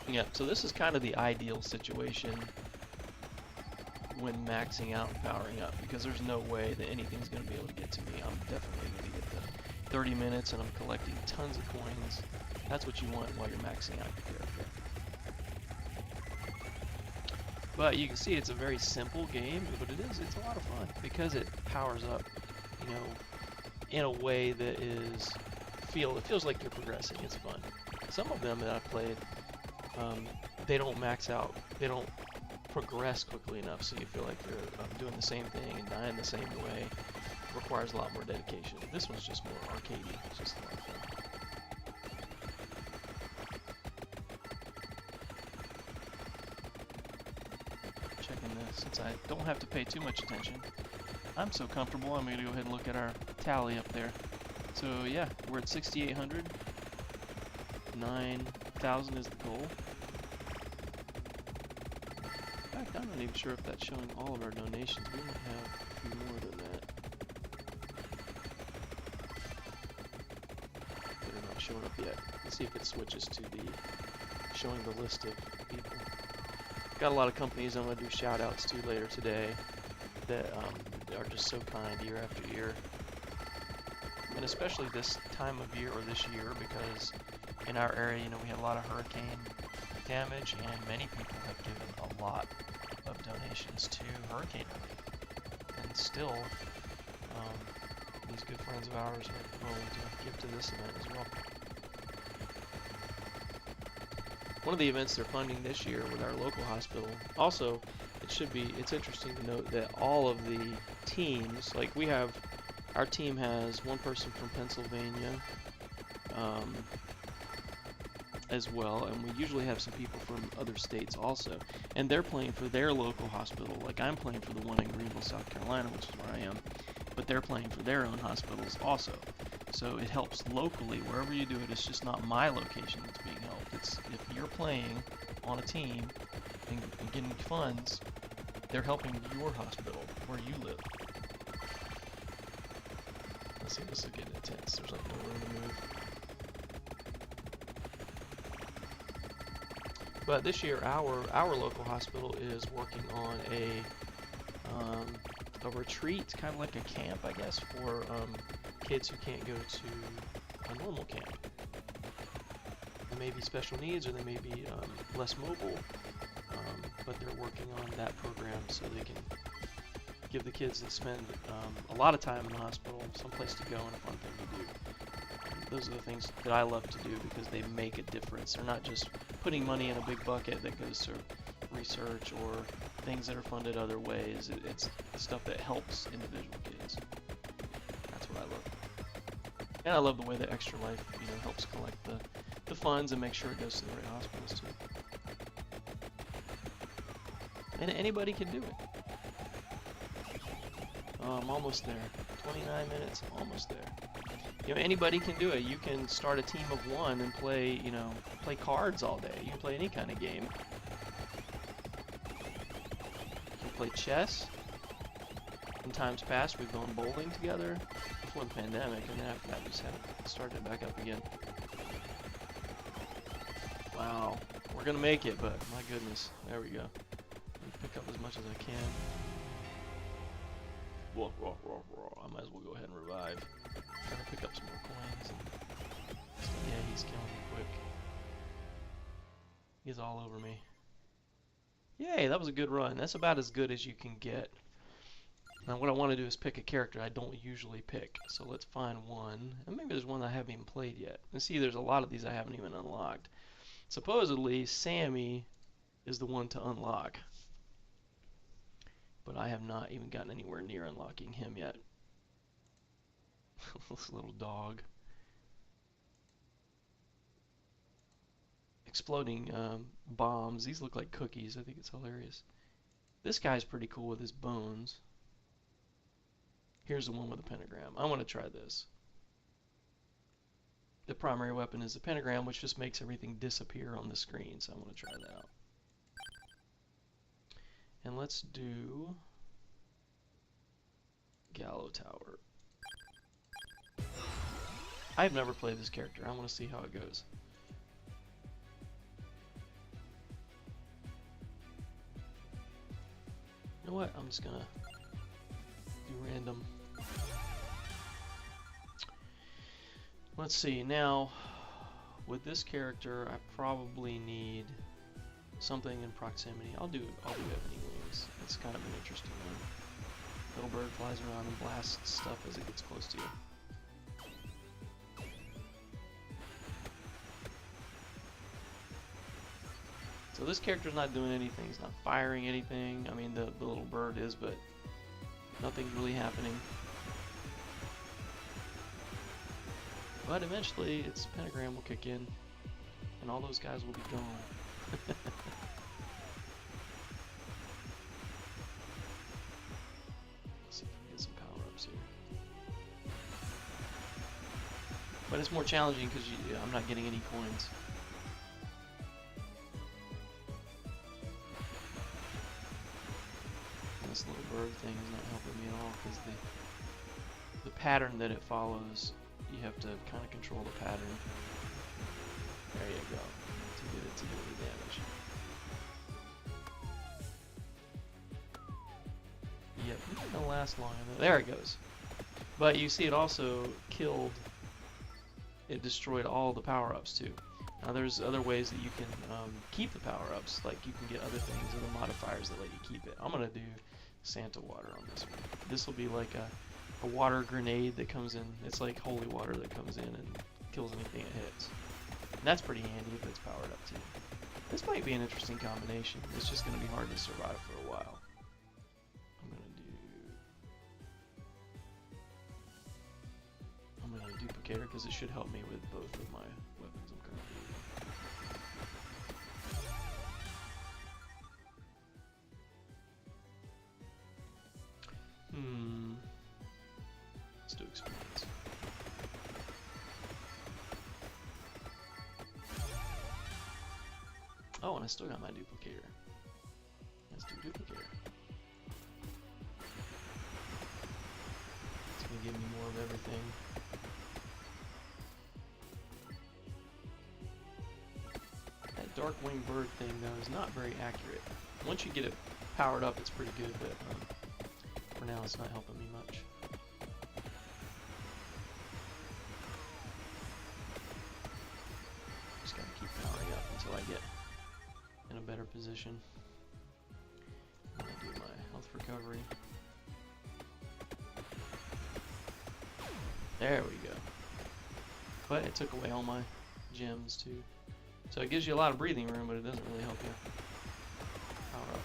Yeah, so this is kind of the ideal situation when maxing out and powering up, because there's no way that anything's going to be able to get to me. I'm definitely going to get the 30 minutes and I'm collecting tons of coins. That's what you want while you're maxing out your character. But you can see it's a very simple game, but it's a lot of fun because it powers up, you know, in a way that it feels like you're progressing. It's fun. Some of them that I've played, they don't max out, they don't progress quickly enough, so you feel like you're doing the same thing and dying the same way. It requires a lot more dedication. This one's just more arcadey. It's just a lot of fun. Checking this, since I don't have to pay too much attention. I'm so comfortable, I'm going to go ahead and look at our tally up there. So yeah, we're at 6,800. 9,000 is the goal. In fact, I'm not even sure if that's showing all of our donations. We might have a few more than that. They're not showing up yet. Let's see if it switches to the showing the list of people. Got a lot of companies I'm going to do shout outs to later today that are just so kind year after year. And especially this time of year, or this year, because in our area, you know, we had a lot of hurricane damage, and many people have given a lot of donations to hurricane relief. And still, these good friends of ours are willing to give to this event as well. One of the events they're funding this year with our local hospital, also, it's interesting to note that all of the teams, like our team has one person from Pennsylvania, as well, and we usually have some people from other states also, and they're playing for their local hospital. Like I'm playing for the one in Greenville, South Carolina, which is where I am, but they're playing for their own hospitals also. So it helps locally wherever you do it. It's just not my location that's being helped. It's if you're playing on a team and getting funds, they're helping your hospital where you live. Let's see, this is getting intense. There's like no room to move. But this year, our local hospital is working on a retreat, kind of like a camp, I guess, for kids who can't go to a normal camp. They may be special needs, or they may be less mobile, but they're working on that program so they can give the kids that spend a lot of time in the hospital some place to go and a fun thing to do. Those are the things that I love to do because they make a difference. They're not just putting money in a big bucket that goes to research or things that are funded other ways. It's stuff that helps individual kids. That's what I love. And I love the way that ExtraLife, you know, helps collect the funds and make sure it goes to the right hospitals too. And anybody can do it. Oh, I'm almost there. 29 minutes, I'm almost there. You know, anybody can do it. You can start a team of one and play, you know, play cards all day. You can play any kind of game. You can play chess. In times past, we've gone bowling together before the pandemic, and then after that, we just haven't started it back up again. Wow, we're gonna make it, but my goodness, there we go. Let me pick up as much as I can. Whoa, whoa, whoa, whoa. I might as well go ahead and revive. Trying to pick up some more coins. And yeah, he's killing me quick. He's all over me. Yay, that was a good run. That's about as good as you can get Now what I want to do is pick a character I don't usually pick. So let's find one. And maybe there's one I haven't even played yet. And see, there's a lot of these I haven't even unlocked. Supposedly, Sammy is the one to unlock. But I have not even gotten anywhere near unlocking him yet. This little dog. Exploding bombs. These look like cookies. I think it's hilarious. This guy's pretty cool with his bones. Here's the one with the pentagram. I want to try this. The primary weapon is the pentagram, which just makes everything disappear on the screen. So I want to try that out. And let's do Gallow Tower. I've never played this character. I want to see how it goes. You know what? I'm just gonna do random. Let's see. Now, with this character, I probably need something in proximity. I'll do ebony wings. It's kind of an interesting one. Little bird flies around and blasts stuff as it gets close to you. So this character's not doing anything. He's not firing anything. I mean, the little bird is, but nothing's really happening. But eventually, its pentagram will kick in, and all those guys will be gone. Let's see if we can get some power-ups here. But it's more challenging because I'm not getting any coins. This little bird thing is not helping me at all because the pattern that it follows, you have to kind of control the pattern. There you go, to get it to do any damage. Yep, it don't last long enough. There it goes. But you see, it also killed. It destroyed all the power-ups too. Now there's other ways that you can keep the power-ups, like you can get other things or the modifiers that let you keep it. I'm gonna do Santa water on this one. This will be like a water grenade that comes in. It's like holy water that comes in and kills anything it hits. And that's pretty handy if it's powered up too. This might be an interesting combination. It's just gonna be hard to survive for a while. I'm gonna do duplicator because it should help me with both of my weapons I'm currently using. Let's do experience. Oh, and I still got my duplicator. Let's do duplicator. It's gonna give me more of everything. That dark winged bird thing though is not very accurate. Once you get it powered up, it's pretty good, but for now it's not helping me much. Just gotta keep powering up until I get in a better position. I'm gonna do my health recovery. There we go. But it took away all my gems too. So it gives you a lot of breathing room, but it doesn't really help you power up.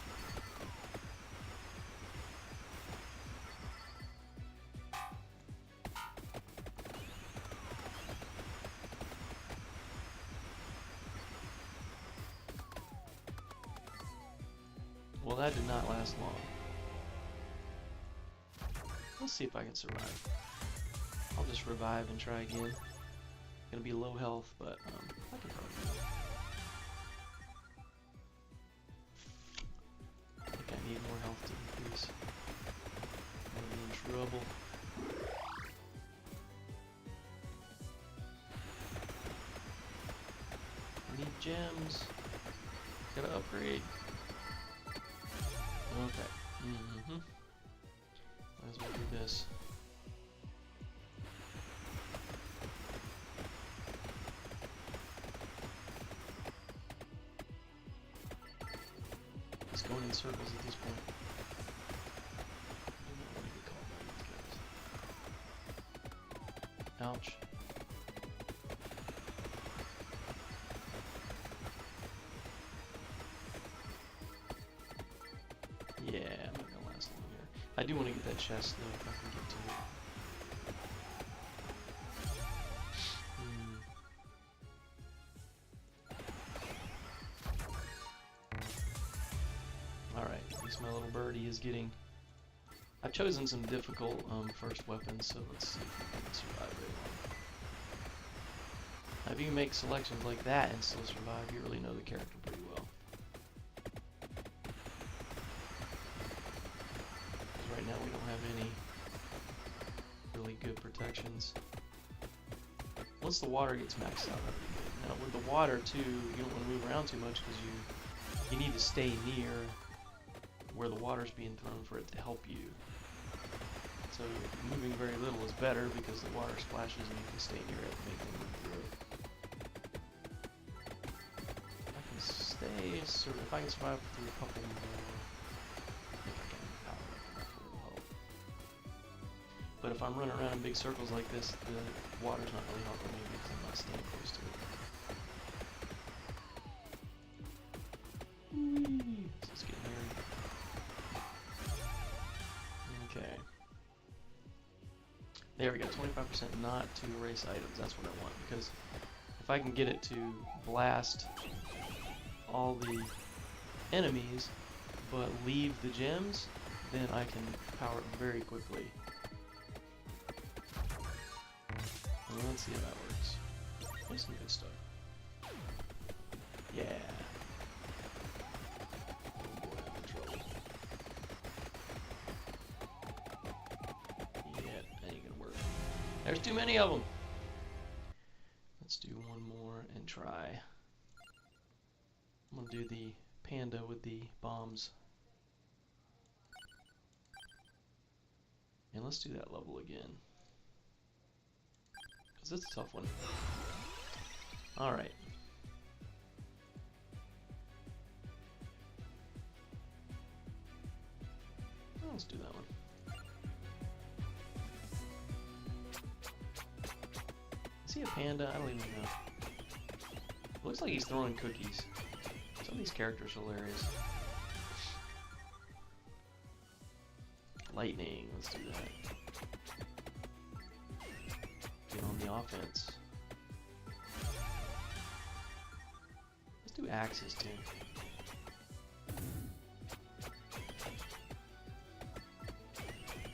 Well, that did not last long. Let's see if I can survive. I'll just revive and try again. Gonna be low health, but I can probably do it. I think I need more health to increase. I'm gonna be in trouble. I need gems. Gotta upgrade. Okay. Might as well do this. It's going in circles at this point. I don't want to Ouch. Yeah, I'm not gonna last long here. I do want to get that chest though, if I can get to it. Alright, at least my little birdie is getting... I've chosen some difficult first weapons, so let's see if we can survive very long. Now, if you can make selections like that and still survive, you really know the character pretty well. Because right now we don't have any really good protections. Once the water gets maxed out, that'll be good. Now with the water too, you don't want to move around too much because you need to stay near where the water's being thrown for it to help you. So moving very little is better because the water splashes and you can stay near it and make them move through it. If I can survive through a couple more, I think I can power up enough for it'll help. But if I'm running around in big circles like this, the water's not really helping me because I'm not staying close to it. Whee! Let's get hairy. Okay. There we go, 25% not to erase items. That's what I want, because if I can get it to blast all the enemies but leave the gems, then I can power it very quickly. Well, let's see how that works. There's some good stuff. Yeah. Oh boy, I'm in trouble. Yeah, that ain't gonna work. There's too many of them. Let's do one more and try. I'm gonna do the panda with the bombs. And let's do that level again. Because it's a tough one. Alright. Let's do that one. Is he a panda? I don't even know. Looks like he's throwing cookies. Some of these characters are hilarious. Lightning, let's do that. Get on the offense. Let's do axes too.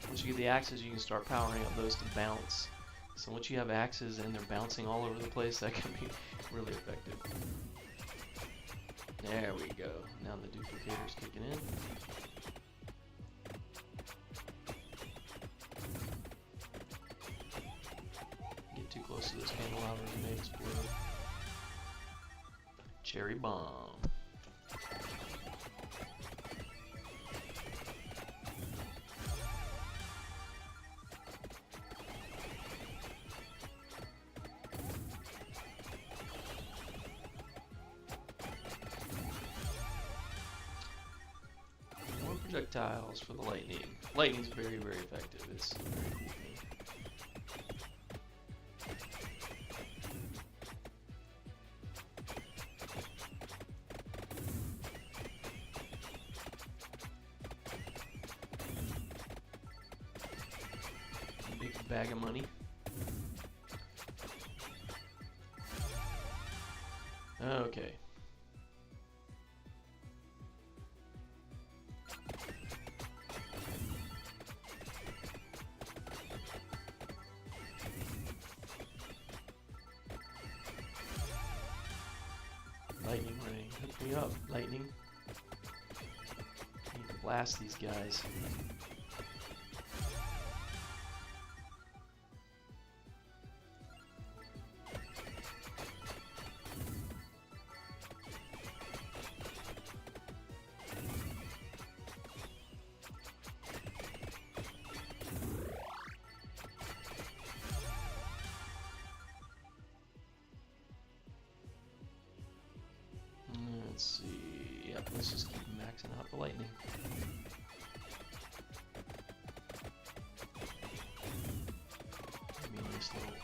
Once you get the axes, you can start powering up those to bounce. So once you have axes and they're bouncing all over the place, that can be really effective. There we go. Now the duplicator's kicking in. Get too close to those candelabras and they explode. Cherry bomb. Projectiles for the lightning. Lightning's very, very effective. It's very cool. Big bag of money. Okay. Lightning ring. Hook me up, lightning. I need to blast these guys. Let's see. Yep, let's just keep maxing out the lightning. Maybe a nice little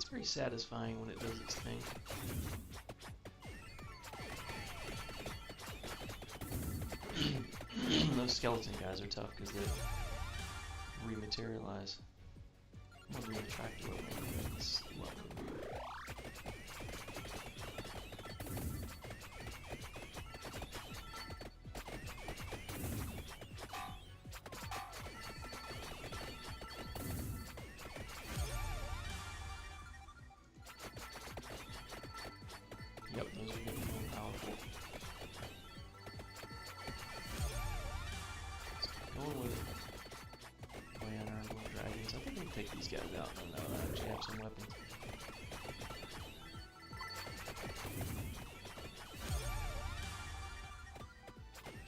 it's very satisfying when it does its thing. Those skeleton guys are tough because they rematerialize. I'm gonna reattract a little bit. This level. Yep, those are getting more powerful. Going with it. Oh yeah, there are more dragons. I think we can take these guys out now that I actually have some weapons.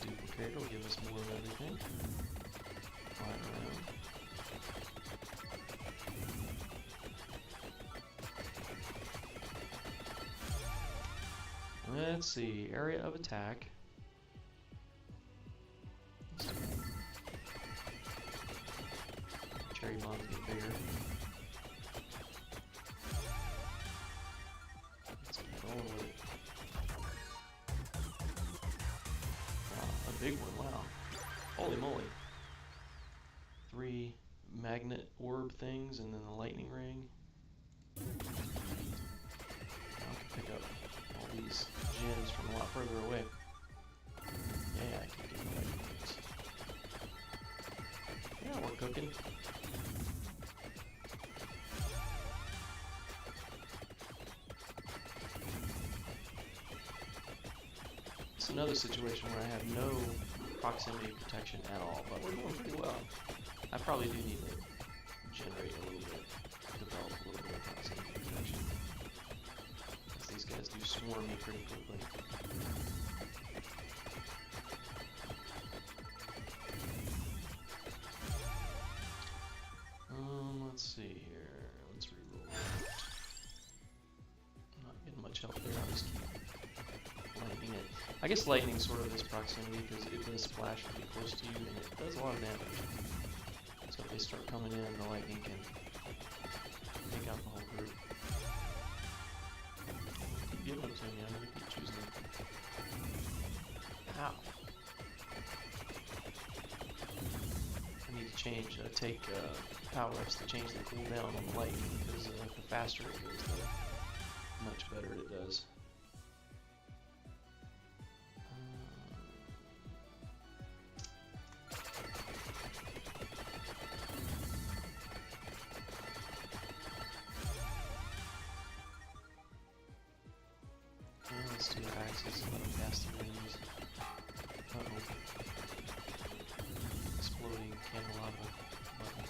Duplicator will give us more of everything. Fly around. Let's see, area of attack. Cherry bombs get bigger. Let's keep going with it. Wow, a big one, wow. Holy moly. 3 magnet orb things and then the lightning ring. Now I can pick up all these gems from a lot further away. Yeah, I can get lightning rings. Yeah, we're cooking. It's another situation where I have no proximity protection at all, but we're doing pretty well. I probably do need to generate a little bit, develop a little bit of proximity protection. Because these guys do swarm me pretty quickly. Let's see here. Let's reroll. I'm not getting much help there. I'll just keep lightning it. I guess lightning sort of is proximity because it does splash pretty close to you and it does a lot of damage. So if they start coming in, the lightning can take out the whole group. Keep giving them to me. I'm gonna keep choosing them. Ow. I need to change, take power-ups to change the cooldown on the lightning because the faster it goes, the much better it does. Let's do axes and let them pass through enemies. Uh-oh. Exploding candelabra button.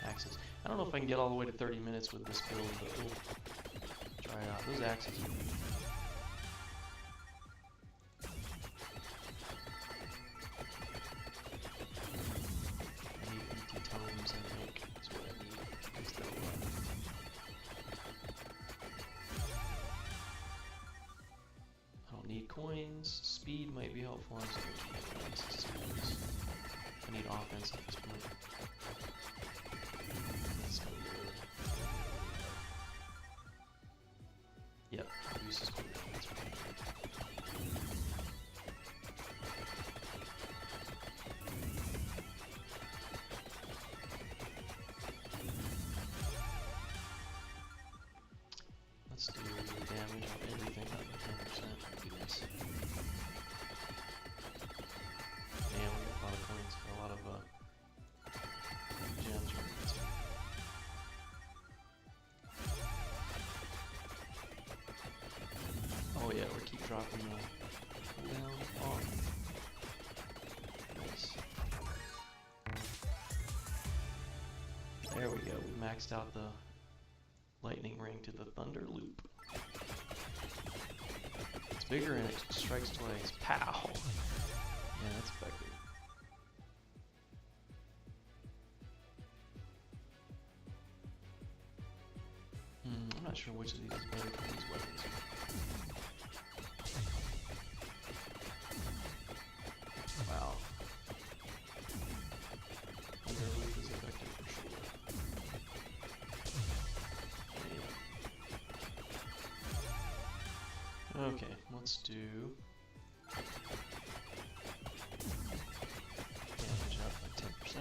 Axes. I don't know if I can get all the way to 30 minutes with this build, but we'll try it out. Those axes are coins, speed might be helpful. I'm just gonna keep axes. I need offense at this point. That's gonna be really hard. Yep, reduces cooldown, that's right. Let's do damage on everything up to 10%. Yes. And we got a lot of coins, a lot of gems from this one. Oh yeah, we keep dropping the cooldown on. Nice. There we go, we maxed out the lightning ring to the thunder loop. It's bigger and it strikes twice. Pow! Yeah, that's effective. I'm not sure sure which of these is better for these weapons. Wow. Underrated is effective for sure. Yeah. Okay, let's do damage up by 10%.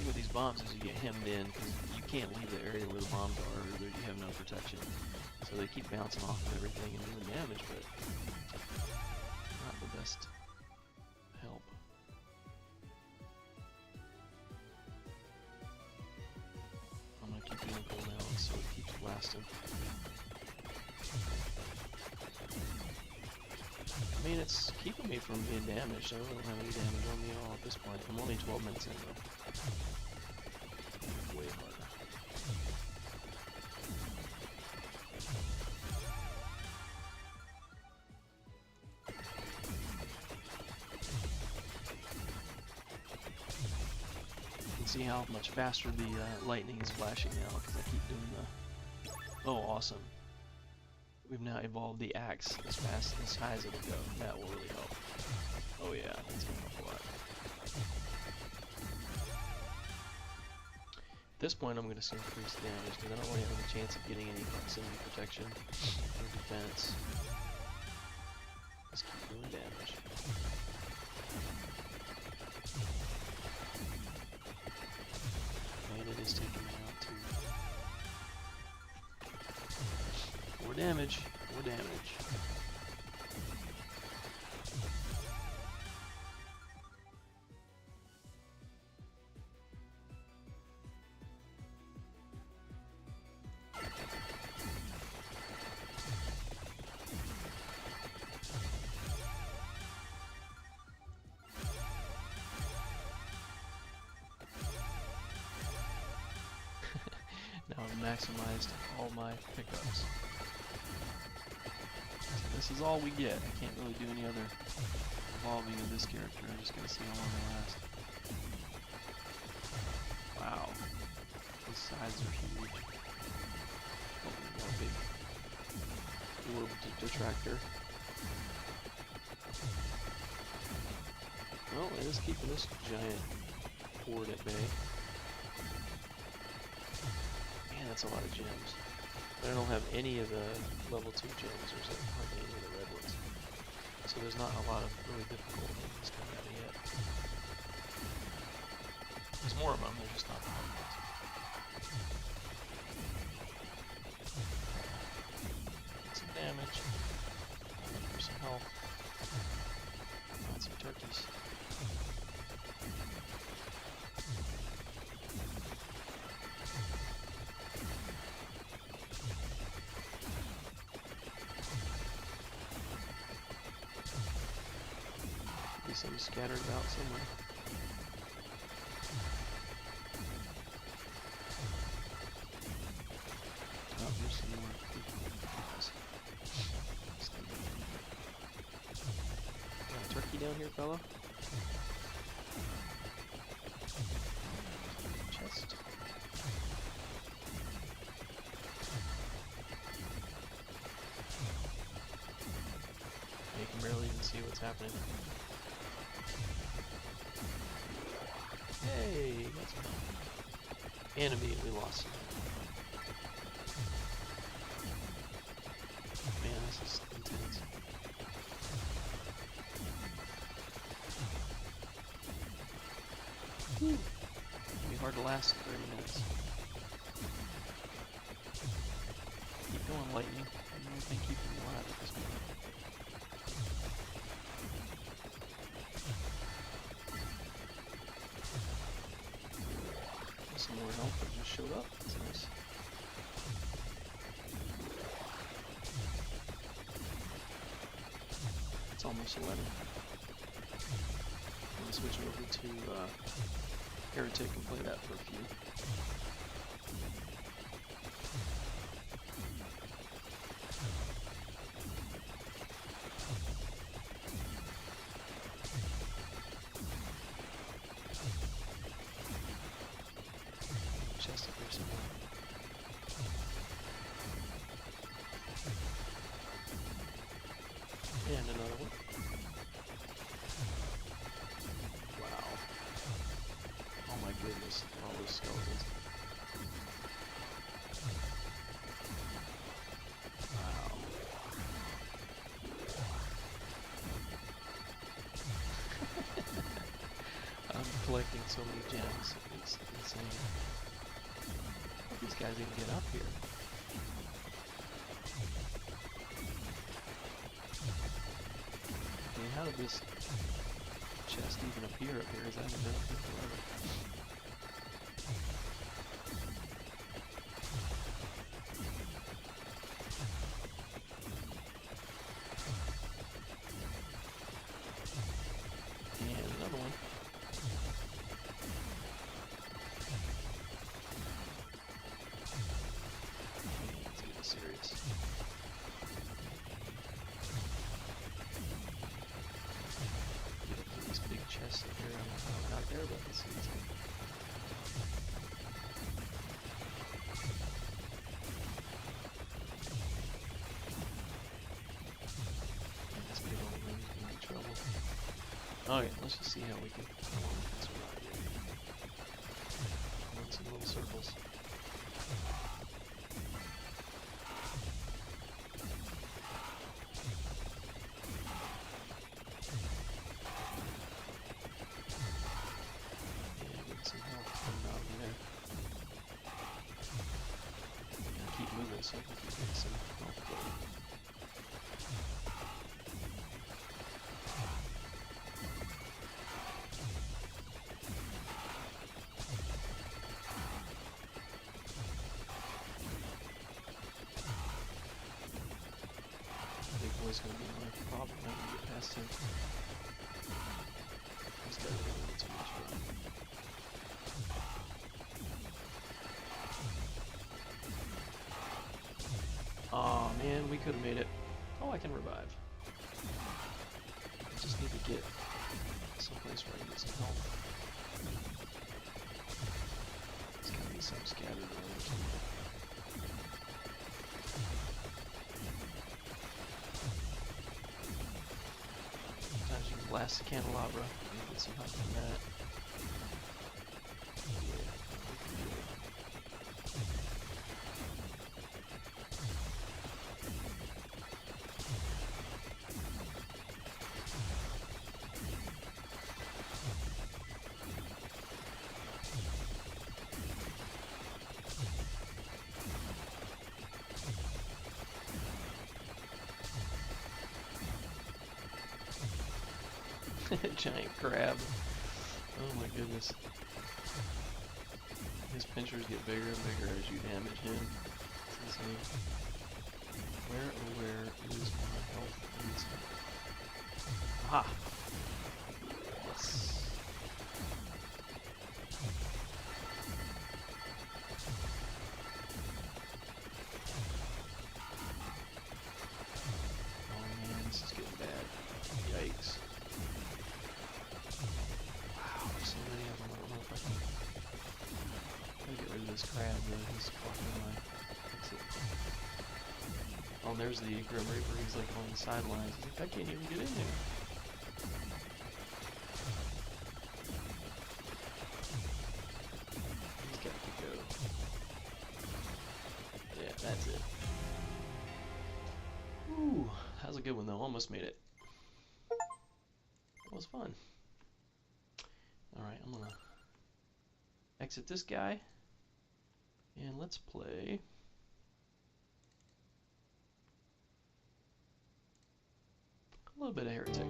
With these bombs is you get hemmed in because you can't leave the area where the bombs are or you have no protection. So they keep bouncing off of everything and doing damage, but not the best help. I'm going to keep doing cooldowns so it keeps blasting. I mean, it's keeping me from being damaged. I really don't have any damage on me at all at this point. I'm only 12 minutes in though. Way harder. You can see how much faster the lightning is flashing now because I keep doing the... Oh, awesome. We've now evolved the axe as fast as high as it'll go. That will really help. Oh yeah, that's gonna help a lot. At this point I'm going to see increased damage because I don't really have any chance of getting any proximity protection or defense. Just keep doing damage. And it is taking me out too. More damage, more damage. Now I've maximized all my pickups. So this is all we get. I can't really do any other evolving of this character. I'm just gonna see how long they last. Wow. These sides are huge. Oh, we got a big orb detractor. Well, it is keeping this giant horde at bay. Man, that's a lot of gems. But I don't have any of the level 2 gems, or hardly any of the red ones. So there's not a lot of really difficult things coming out of yet. There's more of them, they're just not the hard ones. Get some damage. For some health. Got some turkeys. Some scattered about somewhere. Oh, there's some more people. Got a turkey down here, fella? Chest. You can barely even see what's happening. Hey, that's fun. And immediately lost some. Man, this is intense. Whew. It'll be hard to last 30 minutes. Keep going, lightning. I don't really think keeping me alive at this point. Some more help that just showed up. That's nice. It's almost 11. I'm gonna switch over to Heretic and play that for a few. collecting so many gems. It's insane. How these guys even get up here? I mean, how did this chest even appear up here? Is that been up here forever? And another one. Let's get serious. These big chests up here. I'm not there, but let's see what's in. This big old room's gonna be trouble. Okay, let's just see how we can survive here. Run some little circles. Some health coming out in there. Gotta keep moving so we can get some health going. Big boy's gonna be my problem when we get past him. He's got a little bit too much fun. Aw, man, we could have made it. Oh, I can revive. I just need to get someplace where I can get some help. There's gotta be some scattered around or something. Sometimes you can blast the candelabra and get some help from that. Yeah, we can do it. Giant crab. Oh my goodness. His pinchers get bigger and bigger as you damage him. It's insane. Where is my health? Aha! Yes. Oh man, this is getting bad. Yikes. So many of them. I don't know if I can get rid of this crab though. He's blocking my exit. Oh, and there's the Grim Reaper. He's like on the sidelines. He's like, I can't even get in there. He's got to go. Yeah, that's it. Ooh, that was a good one though. Almost made it. That was fun. Alright, I'm gonna exit this guy, and let's play a little bit of Heretic.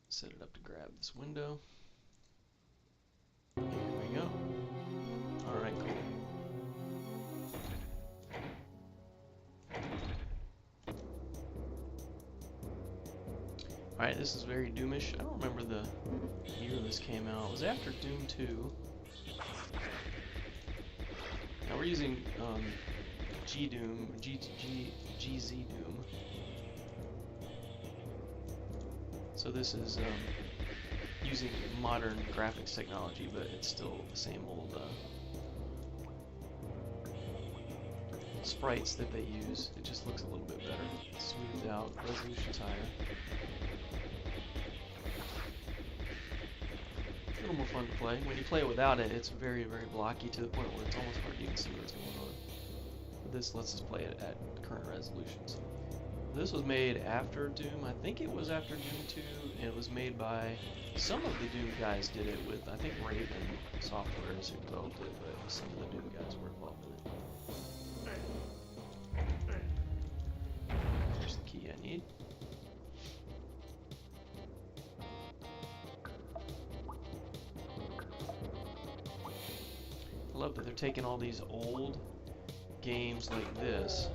Set it up to grab this window. Here we go. Alright, cool. Alright, this is very Doomish. I don't remember the year this came out. It was after Doom 2. Now we're using GZ Doom. So this is using modern graphics technology, but it's still the same old sprites that they use. It just looks a little bit better. It's smoothed out, resolution's higher. little more fun to play. When you play it without it, it's very, very blocky to the point where it's almost hard to even see what's going on. But this lets us play it at current resolutions. This was made after Doom. I think it was after Doom 2, and it was made by some of the Doom guys did it with, I think Raven Software is who developed it, but some of the Doom guys were involved in it. Here's the key I need. I love that they're taking all these old games like this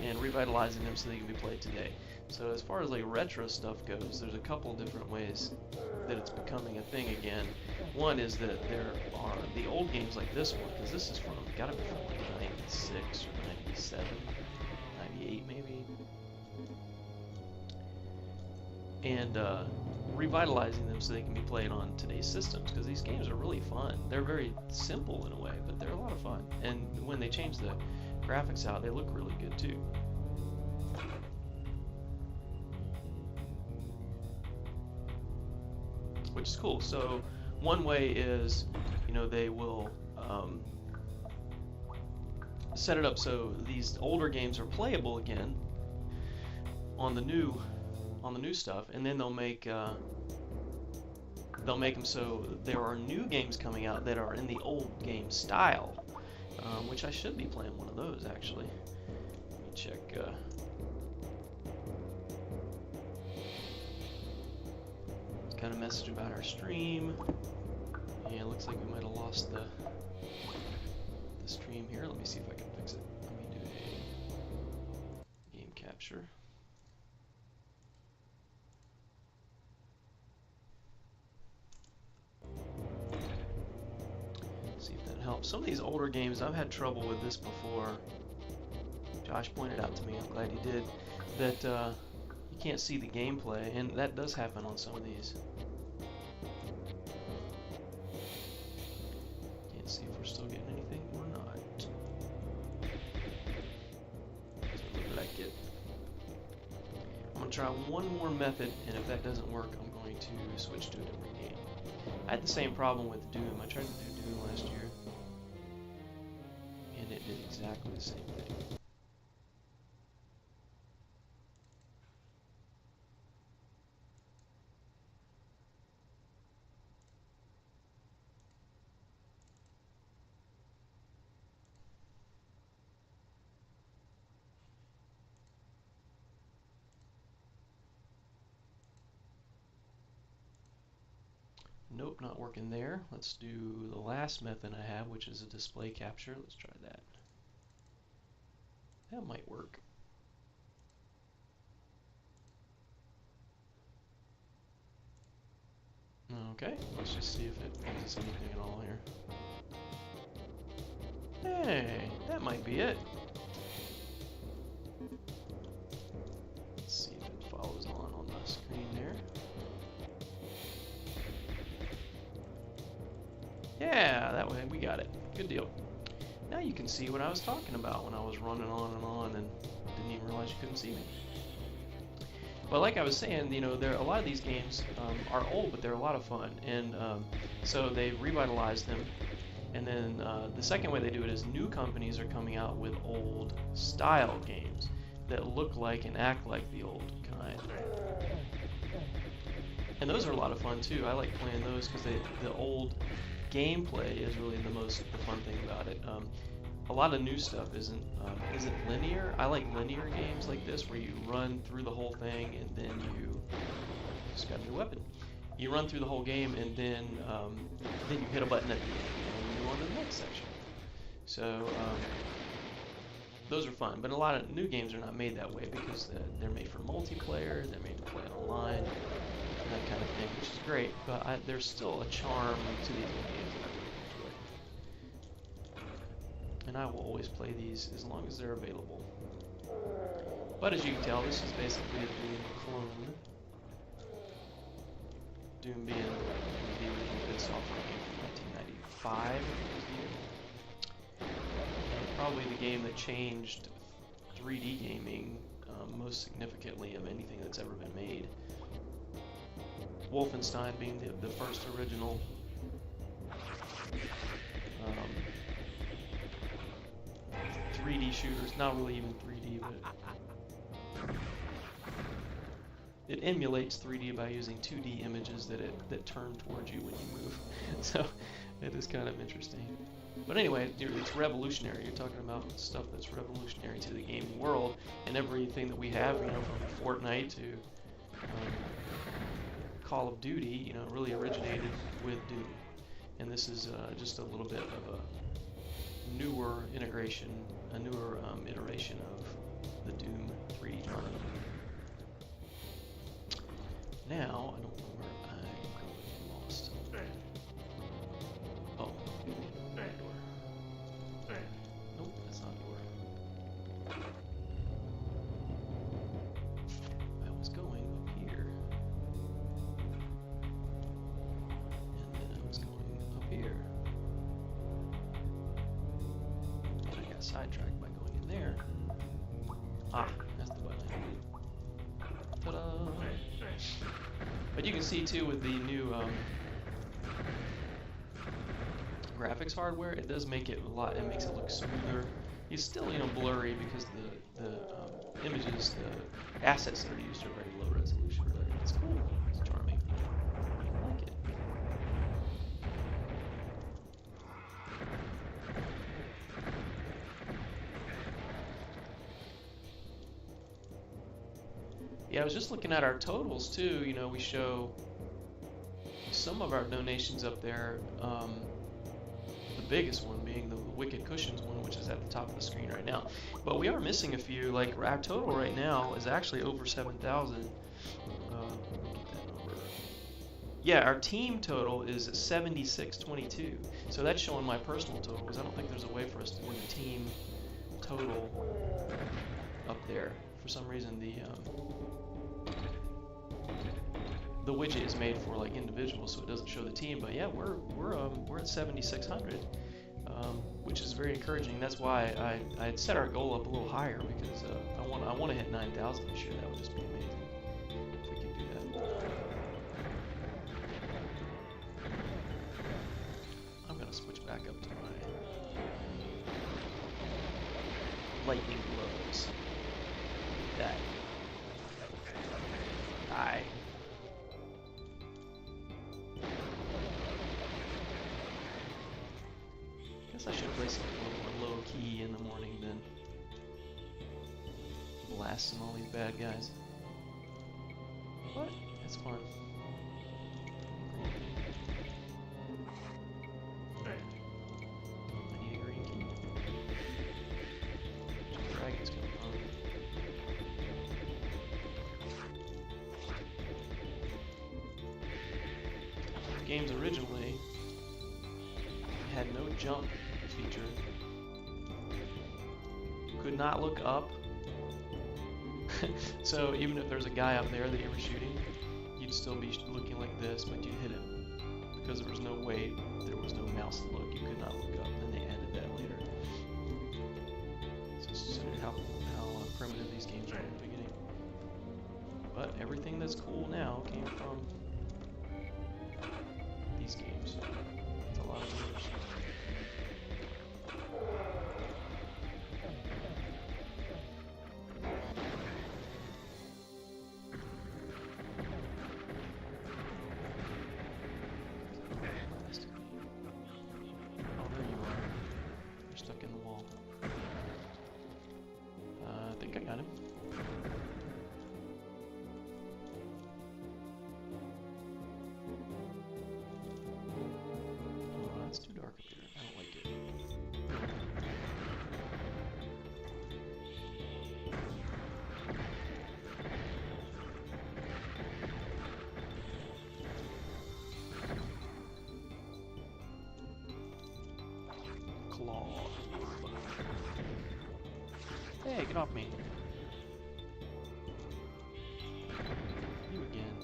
and revitalizing them so they can be played today. So as far as like retro stuff goes, there's a couple different ways that it's becoming a thing again. One is that there are the old games like this one, because this is from, gotta be from like 96 or 97, 98 maybe. And revitalizing them so they can be played on today's systems, because these games are really fun. They're very simple in a way, but they're a lot of fun. And when they change the graphics out, they look really good too. Which is cool. So one way is, you know, they will set it up so these older games are playable again on the new stuff, and then they'll make them so there are new games coming out that are in the old game style, which I should be playing one of those actually. Let me check. Got a message about our stream. Yeah, it looks like we might have lost the stream here. Let me see if I can fix it. Let me do a game capture. See if that helps. Some of these older games, I've had trouble with this before. Josh pointed out to me, I'm glad he did, that you can't see the gameplay, and that does happen on some of these. Can't see if we're still getting anything or not. So what did I get? I'm going to try one more method, and if that doesn't work, I'm going to switch to a different game. I had the same problem with Doom. I tried to do Doom last year, and it did exactly the same thing. Nope, not working there. Let's do the last method I have, which is a display capture. Let's try that. That might work. Okay, let's just see if it gives us anything at all here. Hey, that might be it. Let's see if it follows on the screen there. Yeah, that way we got it. Good deal. Now you can see what I was talking about when I was running on and didn't even realize you couldn't see me. But like I was saying, you know, a lot of these games are old, but they're a lot of fun, and so they've revitalized them. And then the second way they do it is new companies are coming out with old style games that look like and act like the old kind. And those are a lot of fun too. I like playing those because the old gameplay is really the fun thing about it. A lot of new stuff isn't linear. I like linear games like this where you run through the whole thing and then you just got a new weapon. You run through the whole game and then you hit a button at the end and you go on to the next section. So those are fun, but a lot of new games are not made that way because they're made for multiplayer, they're made to play online, that kind of thing, which is great, but there's still a charm to these games that I really enjoy. And I will always play these as long as they're available. But as you can tell, this is basically a Doom clone. Doom being the original id Software game from 1995, and probably the game that changed 3D gaming most significantly of anything that's ever been made. Wolfenstein being the first original um, 3D shooters. Not really even 3D, but it emulates 3D by using 2D images that turn towards you when you move. So it is kind of interesting. But anyway, it's revolutionary. You're talking about stuff that's revolutionary to the gaming world, and everything that we have, you know, from Fortnite to Call of Duty, you know, really originated with Doom. And this is just a little bit of a newer integration, a newer iteration of the Doom 3D genre. Now, I don't know where I'm going. Lost. Oh, that door. Nope, that's not a door. I was going up here. And then I was going up here. And I got sidetracked by going in there. Ah, that's the button I needed. Ta-da! But you can see too with the new graphics hardware, it does make it a lot. It makes it look smoother. It's still, you know, blurry because the images, the assets that are used are very low resolution. But it's cool. It's charming. I like it. Yeah, I was just looking at our totals too. You know, we show some of our donations up there. The biggest one being the Wicked Cushions one, which is at the top of the screen right now. But we are missing a few. Like our total right now is actually over 7,000. Yeah, our team total is 7622. So that's showing my personal total because I don't think there's a way for us to win the team total up there. For some reason, the widget is made for like individuals, so it doesn't show the team. But yeah, we're at 7,600, which is very encouraging. That's why I had set our goal up a little higher because I want to hit 9,000 this year. That would just be amazing if we could do that. I'm gonna switch back up to my lightning blows. Die. Die. Guess I should play something a little more low key in the morning than blasting all these bad guys. But it's fun. I need a green key. Dragon's coming on. Games originally had no jump feature. Could not look up. So even if there's a guy up there that you were shooting, you'd still be looking like this, but you'd hit him. Because there was no way, there was no mouse to look, you could not look up, and they added that later. So it's just how primitive these games were in the beginning. But everything that's cool now came from these games. It's a lot of years. Oh, there you are. You're stuck in the wall. I think I got him. It's too dark up here. I don't like it. Claw. Hey, get off me. You again.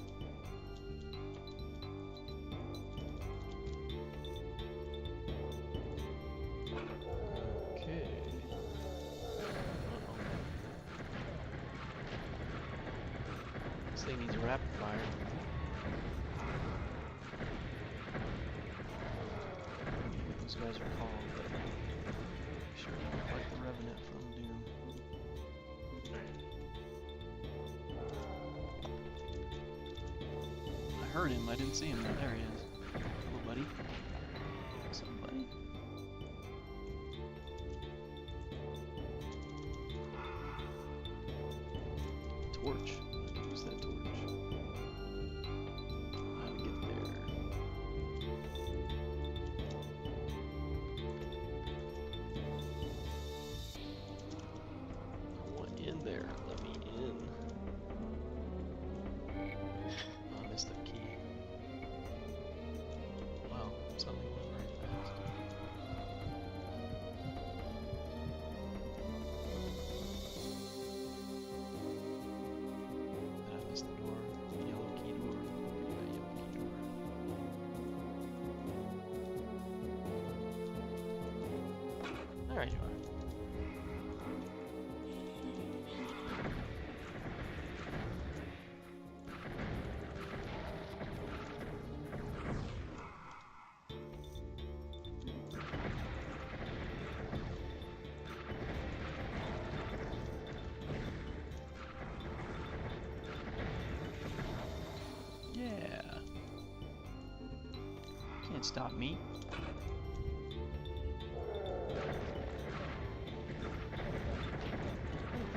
Okay. This thing needs a rapid fire. guys are called, but sure they look like the Revenant from Doom. I heard him, I didn't see him. There he is. Hello, buddy. What's up, buddy? Torch. I can use that torch. How to get there? I want in there. Let me in. Oh, I missed that key. Wow, something went very fast. Did I miss the door? The yellow key door? Yeah, yellow key door. There you are. Yeah. Can't stop me.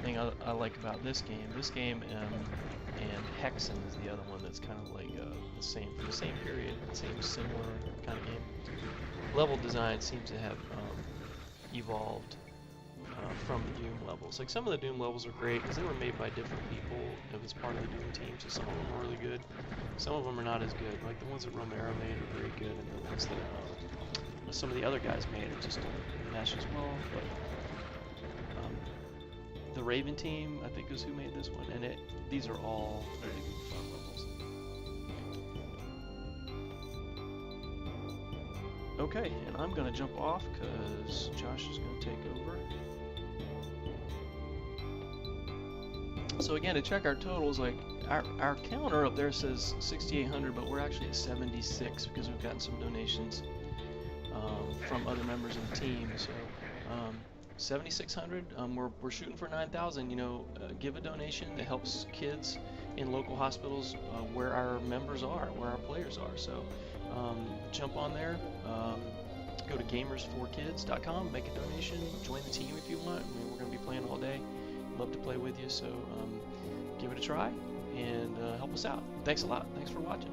Thing I like about this game and Hexen is the other one that's kind of like the same from the same period, same similar kind of game. Level design seems to have evolved from the Doom levels. Like some of the Doom levels are great because they were made by different people. It was part of the Doom team, so some of them are really good. Some of them are not as good. Like the ones that Romero made are very good, and the ones that some of the other guys made are just don't mesh as well. But the Raven team, I think, is who made this one, and these are all really good fun levels. Okay, and I'm gonna jump off because Josh is gonna take over. So again, to check our totals, like our counter up there says 6,800, but we're actually at 76 because we've gotten some donations from other members of the team. So 7,600. We're shooting for 9,000. You know, give a donation that helps kids in local hospitals where our members are, where our players are. So jump on there. Go to gamers4kids.com, make a donation, join the team if you want. I mean, we're going to be playing all day. Love to play with you, so give it a try and help us out. Thanks a lot. Thanks for watching.